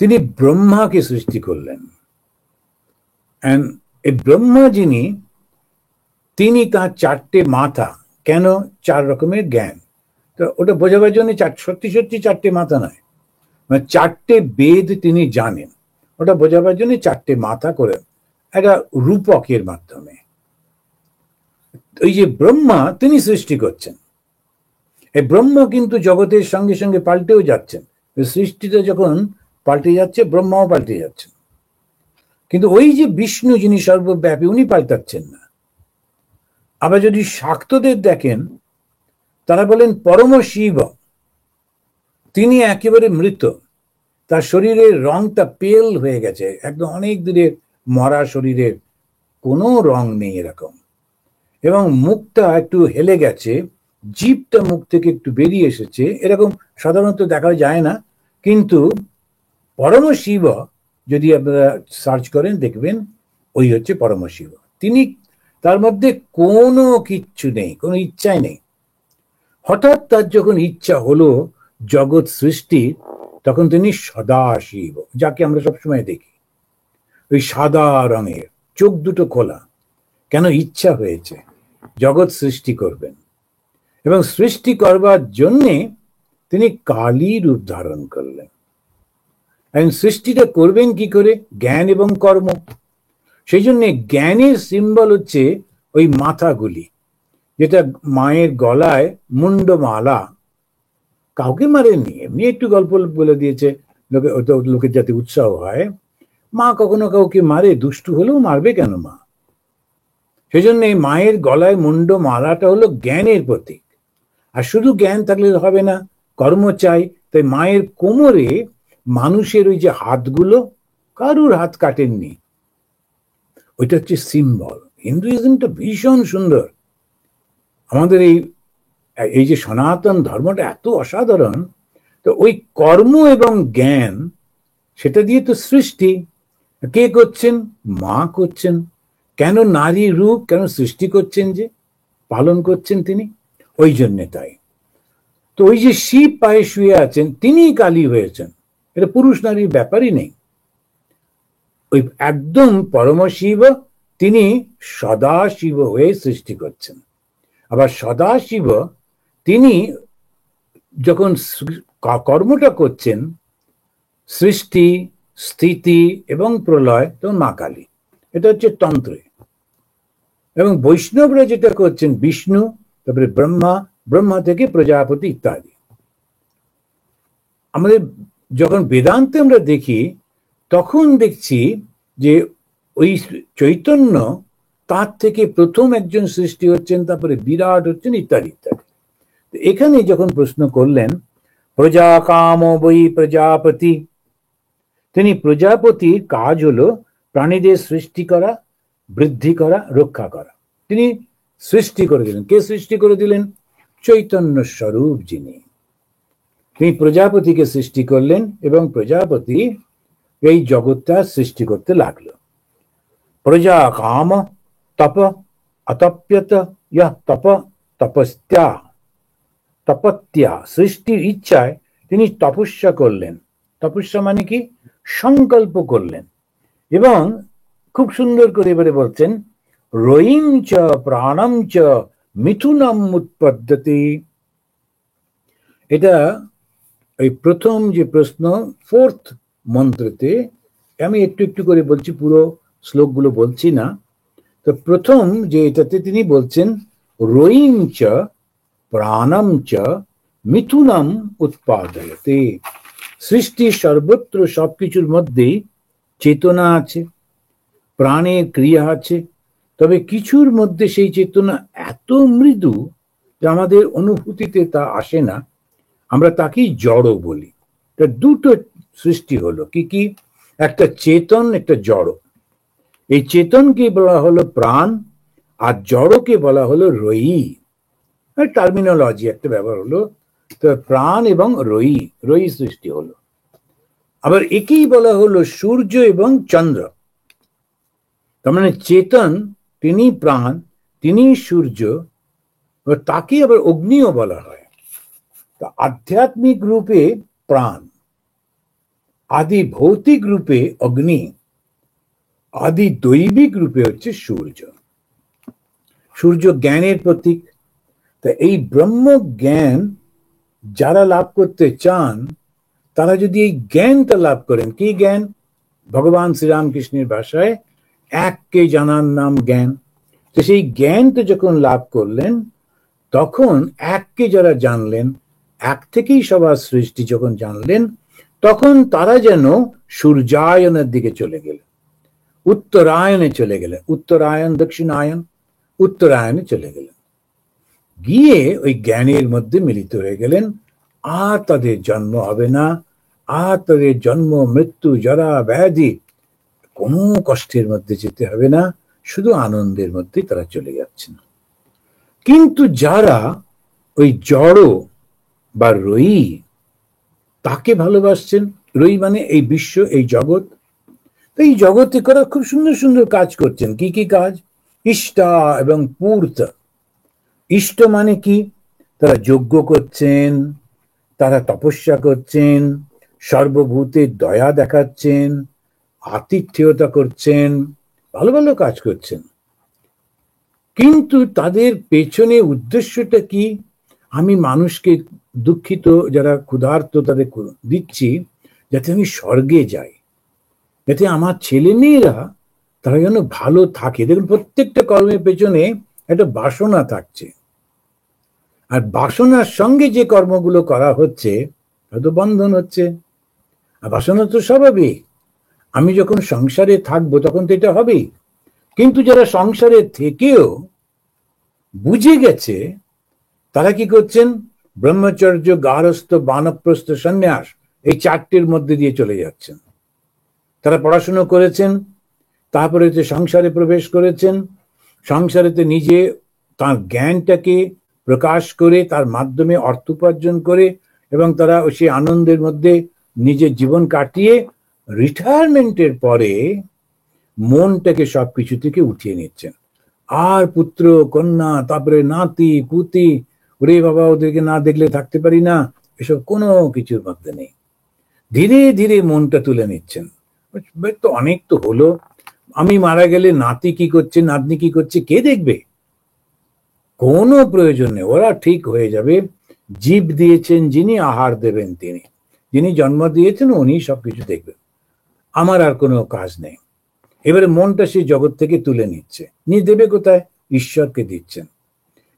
তিনি ব্রহ্মাকে সৃষ্টি করলেন। এই ব্রহ্মা যিনি, তিনি তার চারটে মাথা। কেন? চার রকমের জ্ঞান। তো ওটা বোঝাবার জন্য সত্যি সত্যি চারটে মাথা নয়, মানে চারটে বেদ তিনি জানেন, ওটা বোঝাবার জন্য চারটে মাথা করে একটা রূপকের মাধ্যমে। ওই যে ব্রহ্মা, তিনি সৃষ্টি করছেন। এই ব্রহ্ম কিন্তু জগতের সঙ্গে সঙ্গে পাল্টেও যাচ্ছেন। সৃষ্টিতে যখন পাল্টে যাচ্ছে, ব্রহ্মাও পাল্টে যাচ্ছেন। কিন্তু ওই যে বিষ্ণু যিনি সর্বব্যাপী, উনি পাল্টাচ্ছেন না। আবার যদি শাক্তদের দেখেন, তারা বলেন পরম শিব, তিনি একেবারে মৃত, তার শরীরের রংটা পেল হয়ে গেছে, একদম অনেক দূরের মরা শরীরের কোনো রং নেই এরকম, এবং মুখটা একটু হেলে গেছে, জীবটা মুখ থেকে একটু বেরিয়ে এসেছে, এরকম সাধারণত দেখা যায় না। কিন্তু পরমশিব যদি আপনারা সার্চ করেন দেখবেন ওই হচ্ছে পরমশিব। তিনি, তার মধ্যে কোনো কিচ্ছু নেই, কোনো ইচ্ছাই নেই। হঠাৎ তার যখন ইচ্ছা হলো জগৎ সৃষ্টির, তখন তিনি সদাশিব, যাকে আমরা সবসময় দেখি ওই সাদা রঙের, চোখ দুটো খোলা। কেন? ইচ্ছা হয়েছে জগৎ সৃষ্টি করবেন, এবং সৃষ্টি করবার জন্যে তিনি কালী রূপ ধারণ করলেন। এবং সৃষ্টিটা করবেন কি করে? জ্ঞান এবং কর্ম। সেই জন্য জ্ঞানের সিম্বল হচ্ছে ওই মাথাগুলি, যেটা মায়ের গলায় মুন্ডমালা। কাউকে মারেননি, এমনি একটু গল্প বলে দিয়েছে লোকের যাতে উৎসাহ হয়। মা কখনো কাউকে মারে? দুষ্টু হলেও মারবে কেন মা? সেই জন্য এই মায়ের গলায় মুন্ডমালাটা হলো জ্ঞানের প্রতীক। আর শুধু জ্ঞান থাকলে হবে না, কর্ম চাই। তাই মায়ের কোমরে মানুষের ওই যে হাতগুলো, কারুর হাত কাটেননি, ওইটা হচ্ছে সিম্বল। হিন্দুইজমটা ভীষণ সুন্দর। আমাদের এই যে সনাতন ধর্মটা এত অসাধারণ। তো ওই কর্ম এবং জ্ঞান, সেটা দিয়ে তো সৃষ্টি কে করছেন? মা করছেন। কেন নারী রূপ? কেন সৃষ্টি করছেন, যে পালন করছেন তিনি, ওই জন্যে। তাই তো ওই যে শিব পায়ে শুয়ে আছেন, তিনিই কালী হয়েছেন। এটা পুরুষ নারীর ব্যাপারই নেই। ওই একদম পরমশিব, তিনি সদাশিব হয়ে সৃষ্টি করছেন। আবার সদাশিব তিনি যখন কর্মটা করছেন, সৃষ্টি, স্থিতি এবং প্রলয়, তখন মা কালী। এটা হচ্ছে তন্ত্রে। এবং বৈষ্ণবরা যেটা করছেন, বিষ্ণু, তারপরে ব্রহ্মা, ব্রহ্মা থেকে প্রজাপতি ইত্যাদি। আমাদের যখন বেদান্তে আমরা দেখি, তখন দেখছি যে ওই চৈতন্য, তার থেকে প্রথম একজন সৃষ্টি হচ্ছেন, তারপরে বিরাট হচ্ছেন, ইত্যাদি ইত্যাদি। এখানে যখন প্রশ্ন করলেন প্রজা কাম বৈ প্রজাপতি, তিনি প্রজাপতির কাজ হলো প্রাণীদের সৃষ্টি করা, বৃদ্ধি করা, রক্ষা করা। তিনি সৃষ্টি করে দিলেন। কে সৃষ্টি করে দিলেন? চৈতন্য স্বরূপ যিনি, তিনি প্রজাপতিকে সৃষ্টি করলেন, এবং প্রজাপতি এই জগৎটা সৃষ্টি করতে লাগলো। প্রজা কাম তপ অতপ্যত তপ তপস্যা তপত্যা, সৃষ্টির ইচ্ছায় তিনি তপস্যা করলেন। তপস্যা মানে কি? সংকল্প করলেন। এবং খুব সুন্দর করে এবারে বলছেন, রয়িং চ প্রাণম চ মিথুনম উৎপদ্যতে। এটা এই প্রথম যে প্রশ্ন, ফোর্থ মন্ত্রতে। আমি একটু একটু করে বলছি, পুরো শ্লোকগুলো বলছি না। তো প্রথম যে এটাতে তিনি বলছেন, রয়িং চ প্রাণম চ মিথুনম উৎপাদয়তে। সৃষ্টির সর্বত্র সবকিছুর মধ্যেই চেতনা আছে, প্রাণের ক্রিয়া আছে। তবে কিছুর মধ্যে সেই চেতনা এত মৃদু যে আমাদের অনুভূতিতে তা আসে না, আমরা তাকেই জড় বলি। তা দুটো সৃষ্টি হলো, কি কি? একটা চেতন, একটা জড়। এই চেতনকে বলা হলো প্রাণ, আর জড়কে বলা হলো রয়ি। টার্মিনোলজি একটা ব্যবহার হলো। তো প্রাণ এবং রয়ি, রয়ি সৃষ্টি হলো। আবার একেই বলা হলো সূর্য এবং চন্দ্র। তার মানে চেতন তিনি প্রাণ, তিনি সূর্য, তাকে আবার অগ্নিও বলা হয়। আধ্যাত্মিক রূপে প্রাণ, আদি ভৌতিক রূপে অগ্নি, আদি দৈবিক রূপে হচ্ছে সূর্য। সূর্য জ্ঞানের প্রতীক। তা এই ব্রহ্ম জ্ঞান যারা লাভ করতে চান, তারা যদি এই জ্ঞানটা লাভ করেন, কি জ্ঞান? ভগবান শ্রীরামকৃষ্ণের ভাষায় এককে জানার নাম জ্ঞান। তো সেই জ্ঞানটা যখন লাভ করলেন, তখন এককে যারা জানলেন, এক থেকেই সবার সৃষ্টি যখন জানলেন, তখন তারা যেন সূর্যায়নের দিকে চলে গেলেন, উত্তরায়ণে চলে গেলেন। উত্তরায়ণ, দক্ষিণায়ন, উত্তরায়ণে চলে গেলেন। গিয়ে ওই জ্ঞানের মধ্যে মিলিত হয়ে গেলেন। আর তাদের জন্ম হবে না, আর তাদের জন্ম, মৃত্যু, জরা, ব্যাধি, কোনো কষ্টের মধ্যে যেতে হবে না, শুধু আনন্দের মধ্যে তারা চলে যাচ্ছেন। কিন্তু যারা ওই জড় বা রয়ি তাকে ভালোবাসছেন। রয়ি মানে এই বিশ্ব, এই জগৎ। তো এই জগতে করা খুব সুন্দর সুন্দর কাজ করছেন। কি কি কাজ? ইষ্টা এবং পূর্ত। ইষ্ট মানে কি? তারা যজ্ঞ করছেন, তারা তপস্যা করছেন, সর্বভূতের দয়া দেখাচ্ছেন, আতিথেয়তা করছেন, ভালো ভালো কাজ করছেন। কিন্তু তাদের পেছনে উদ্দেশ্যটা কি? আমি মানুষকে, দুঃখিত যারা ক্ষুধার্ত তাদের দিচ্ছি, যাতে আমি স্বর্গে যাই, যাতে আমার ছেলে মেয়েরা তারা যেন ভালো থাকে। দেখুন, প্রত্যেকটা কর্মের পেছনে একটা বাসনা থাকছে, আর বাসনার সঙ্গে যে কর্মগুলো করা হচ্ছে হয়তো বন্ধন হচ্ছে। আর বাসনা তো স্বাভাবিক, আমি যখন সংসারে থাকবো তখন তো এটা হবেই। কিন্তু যারা সংসারে থেকেও বুঝে গেছে, তারা কি করছেন? ব্রহ্মচর্য, গারস্থ, বানপ্রস্থ, সন্ন্যাস, এই চারটির মধ্যে দিয়ে চলে যাচ্ছেন। তারা পড়াশুনো করেছেন, তারপরে সংসারে প্রবেশ করেছেন, সংসারেতে নিজে তার জ্ঞানটাকে প্রকাশ করে তার মাধ্যমে অর্থ উপার্জন করে, এবং তারা সেই আনন্দের মধ্যে নিজের জীবন কাটিয়ে রিটায়ারমেন্টের পরে মনটাকে সবকিছু থেকে উঠিয়ে নিচ্ছেন। আর পুত্র কন্যা, তারপরে নাতি পুতি, ওরে বাবা ওদেরকে না দেখলে থাকতে পারি না, এসব কোনো কিছুর মধ্যে নেই। ধীরে ধীরে মনটা তুলে নিচ্ছেন। তো অনেক তো হলো, আমি মারা গেলে নাতি কি করছে, নাতনি কি করছে, কে দেখবে? কোনো প্রয়োজন নেই, ওরা ঠিক হয়ে যাবে। জীব দিয়েছেন যিনি, আহার দেবেন তিনি, যিনি জন্ম দিয়েছেন উনি সবকিছু দেখবেন, আমার আর কোনো কাজ নেই। এবারে মনটা সেই জগৎ থেকে তুলে নিচ্ছে, নিয়ে দেবে কোথায়? ঈশ্বরকে দিচ্ছেন।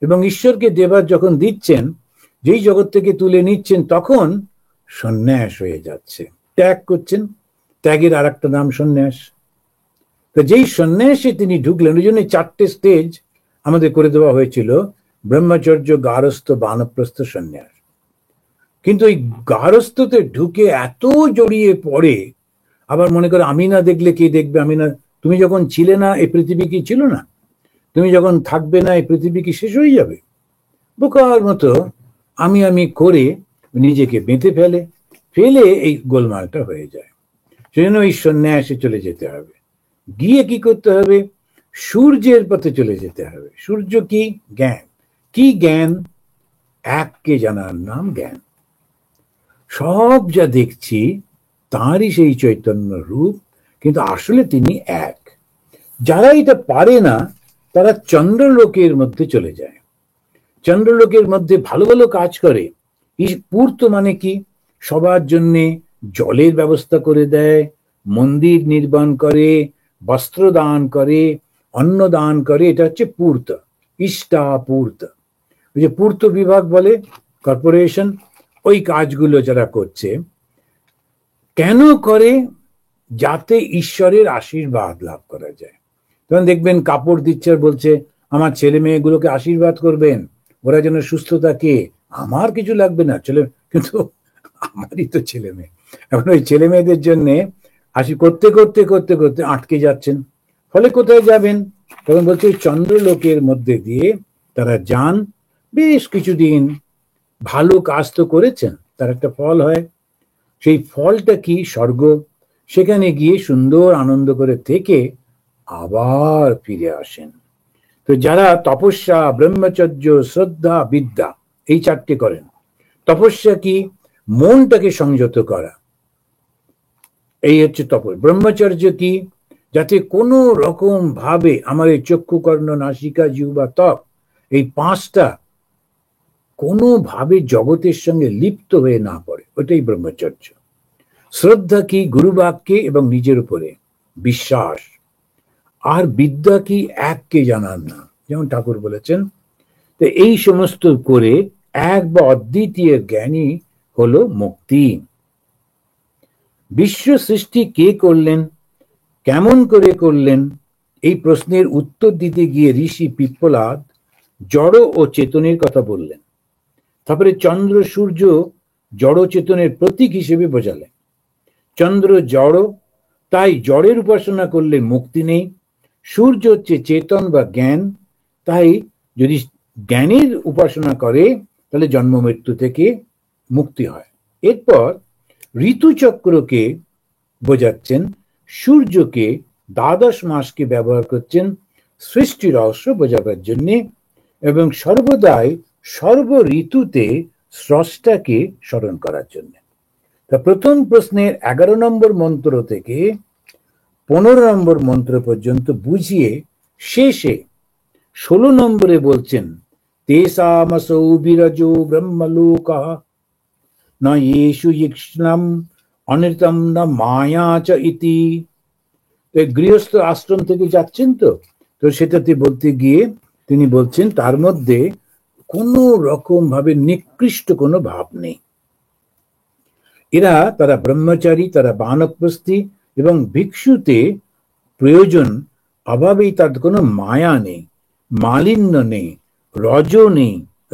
এবং ঈশ্বরকে দেবার যখন দিচ্ছেন, যেই জগৎ থেকে তুলে নিচ্ছেন, তখন সন্ন্যাস হয়ে যাচ্ছে, ত্যাগ করছেন। ত্যাগের আর একটা নাম সন্ন্যাস। তো যেই সন্ন্যাসে তিনি ঢুকলেন, ওই জন্য চারটে স্টেজ আমাদের করে দেওয়া হয়েছিল: ব্রহ্মচর্য, গারস্থ, বানপ্রস্থ, সন্ন্যাস। কিন্তু ওই গারস্থতে ঢুকে এত জড়িয়ে পড়ে, আবার মনে করে আমি না দেখলে কে দেখবে, আমি না, তুমি যখন ছিলে না এই পৃথিবী কি ছিল না? তুমি যখন থাকবে না এই পৃথিবী কি শেষ হয়ে যাবে? বোকার মতো আমি আমি করে নিজেকে বেঁধে ফেলে এই গোলমালটা হয়ে যায়। সেজন্য এই সন্ন্যাসে চলে যেতে হবে। গিয়ে কি করতে হবে? সূর্যের পথে চলে যেতে হবে। সূর্য কি? জ্ঞান। কি জ্ঞান? এককে জানার নাম জ্ঞান। সব যা দেখছি তাঁরই সেই চৈতন্য রূপ, কিন্তু আসলে তিনি এক। যারা এটা পারে না তারা চন্দ্রলোকের মধ্যে চলে যায়। চন্দ্রলোকের মধ্যে ভালো ভালো কাজ করে। পূর্ত মানে কি? সবার জন্যে জলের ব্যবস্থা করে দেয়, মন্দির নির্মাণ করে, বস্ত্র দান করে, অন্ন দান করে, এটা হচ্ছে পূর্ত। ইষ্টা পূর্ত। ওই যে পূর্ত বিভাগ বলে কর্পোরেশন, ওই কাজগুলো যারা করছে কেন করে? যাতে ঈশ্বরের আশীর্বাদ লাভ করা যায়। তখন দেখবেন কাপড় দিচ্ছে আর বলছে আমার ছেলে মেয়েগুলোকে আশীর্বাদ করবেন, ওরা যেন সুস্থ থাকে, আমার কিছু লাগবে না, ছেলে, কিন্তু আমারই তো ছেলে মেয়ে। এখন ওই ছেলে মেয়েদের জন্যে করতে করতে করতে করতে আটকে যাচ্ছেন। ফলে কোথায় যাবেন? তখন বলছে চন্দ্রলোকের মধ্যে দিয়ে তারা যান, বেশ কিছুদিন ভালো কাজ তো করেছেন, তার একটা ফল হয়। সেই ফলটা কি? স্বর্গ। সেখানে গিয়ে সুন্দর আনন্দ করে থেকে আবার ফিরে আসেন। তো যারা তপস্যা, ব্রহ্মচর্য, শ্রদ্ধা, বিদ্যা, এই চারটে করেন। তপস্যা কি? মনটাকে সংযত করা, এই হচ্ছে তপস্যা। ব্রহ্মচর্য কি? যাতে কোনো রকম ভাবে আমার এই চক্ষু, কর্ণ, নাসিকা, জিহ্বা, ত্বক, এই পাঁচটা কোনোভাবে জগতের সঙ্গে লিপ্ত হয়ে না পড়ে, ওটাই ব্রহ্মচর্য। শ্রদ্ধা কি? গুরু বাক্যে এবং নিজের উপরে বিশ্বাস। আর বিদ্যা কি? এককে জানার না, যেমন ঠাকুর বলেছেন। তো এই সমস্ত করে এক বা অদ্বিতীয় জ্ঞানী হলো মুক্তি। বিশ্ব সৃষ্টি কে করলেন, কেমন করে করলেন, এই প্রশ্নের উত্তর দিতে গিয়ে ঋষি পিপ্পলাদ জড় ও চেতনের কথা বললেন। তারপরে চন্দ্র সূর্য জড় চেতনের প্রতীক হিসেবে বোঝালেন। চন্দ্র জড়, তাই জড়ের উপাসনা করলে মুক্তি নেই। সূর্য হচ্ছে চেতন বা জ্ঞান, তাই যদি জ্ঞানের উপাসনা করে তাহলে জন্ম মৃত্যু থেকে মুক্তি হয়। এরপর ঋতুচক্রকে বোঝাচ্ছেন, সূর্যকে, দ্বাদশ মাসকে ব্যবহার করছেন সৃষ্টি রহস্য বোঝাবার জন্যে, এবং সর্বদাই সর্ব ঋতুতে স্রষ্টাকে স্মরণ করার জন্য। তা প্রথম প্রশ্নের 11 নম্বর মন্ত্র থেকে 15 নম্বর মন্ত্র পর্যন্ত বুঝিয়ে শেষে 16 নম্বরে বলছেন, তেষামসৌ বিরজো ব্রহ্মলোকঃ ন येषु यक्ष्णम् অনৃতম না মায়া চ ইতি। গৃহস্থ আশ্রম থেকে যাচ্ছেন তো, তো সেটাতে বলতে গিয়ে তিনি বলছেন তার মধ্যে কোনো রকম ভাবে নিকৃষ্ট কোনো ভাব নেই। তারা ব্রহ্মচারী, তারা বানপ্রস্থি এবং ভিক্ষুতে প্রয়োজন অভাবেই তার কোনো মায়া নেই, মালিন্য নেই,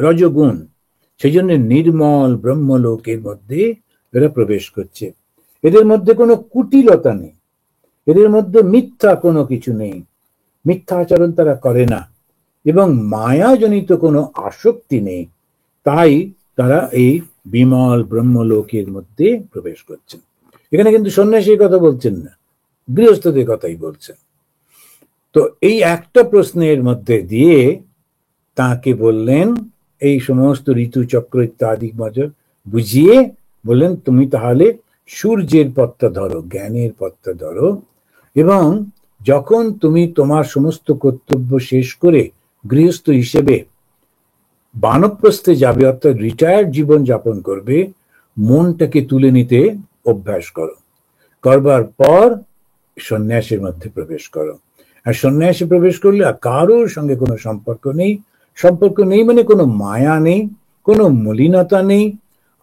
রজগুণ। সেই জন্য নির্মল ব্রহ্মলোকের মধ্যে এরা প্রবেশ করছে। এদের মধ্যে কোনো কুটিলতা নেই, এদের মধ্যে মিথ্যা কোনো কিছু নেই, মিথ্যা আচরণ তারা করে না, এবং মায়াজনিত কোনো আসক্তি নেই। তাই তারা এই বিমল ব্রহ্মলোকের মধ্যে প্রবেশ করছেন। এখানে কিন্তু সন্ন্যাসীর কথা বলছেন না, গৃহস্থদের কথাই বলছেন। তো এই একটা প্রশ্নের মধ্যে দিয়ে তাকে বললেন এই সমস্ত ঋতুচক্র ইত্যাদি বুঝিয়ে বললেন, তুমি তাহলে সূর্যের পথটা ধরো, জ্ঞানের পথটা ধরো, এবং যখন তুমি তোমার সমস্ত কর্তব্য শেষ করে গৃহস্থ হিসেবে বানপ্রস্থে যাবে, অর্থাৎ রিটায়ার্ড জীবন যাপন করবে, মনটাকে তুলে নিতে অভ্যাস করো। করবার পর সন্ন্যাসের মধ্যে প্রবেশ করো। আর সন্ন্যাসে প্রবেশ করলে আর কারোর সঙ্গে কোনো সম্পর্ক নেই। সম্পর্ক নেই মানে কোনো মায়া নেই, কোনো মলিনতা নেই,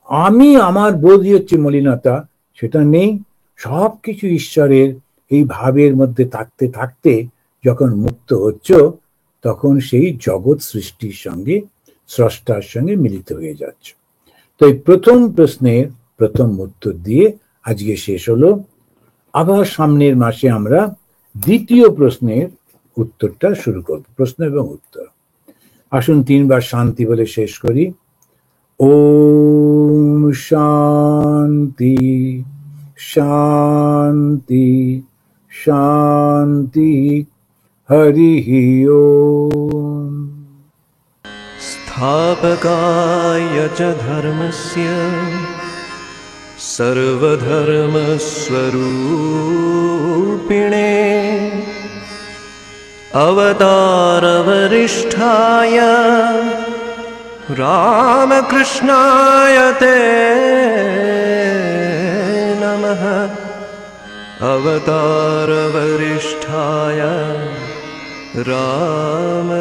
আমি আমার বোধই হচ্ছে মলিনতা, সেটা নেই। সবকিছু ঈশ্বরের এই ভাবের মধ্যে থাকতে থাকতে যখন মুক্ত হচ্ছ, তখন সেই জগৎ সৃষ্টির সঙ্গে, স্রষ্টার সঙ্গে মিলিত হয়ে যাচ্ছ। তো এই প্রথম প্রশ্নের প্রথম উত্তর দিয়ে আজকে শেষ হলো। আবার সামনের মাসে আমরা দ্বিতীয় প্রশ্নের উত্তরটা শুরু করব, প্রশ্ন এবং উত্তর। আসুন 3 বার শান্তি বলে শেষ করি। ওম শান্তি শান্তি শান্তি, হরি ওম। स्थापकाय च धर्मस्य सर्वधर्मस्वरूपिणे अवतारवरिष्ठाय रामकृष्णाय ते नमः। अवतारवरिष्ठाय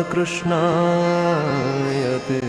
रामकृष्णाय ते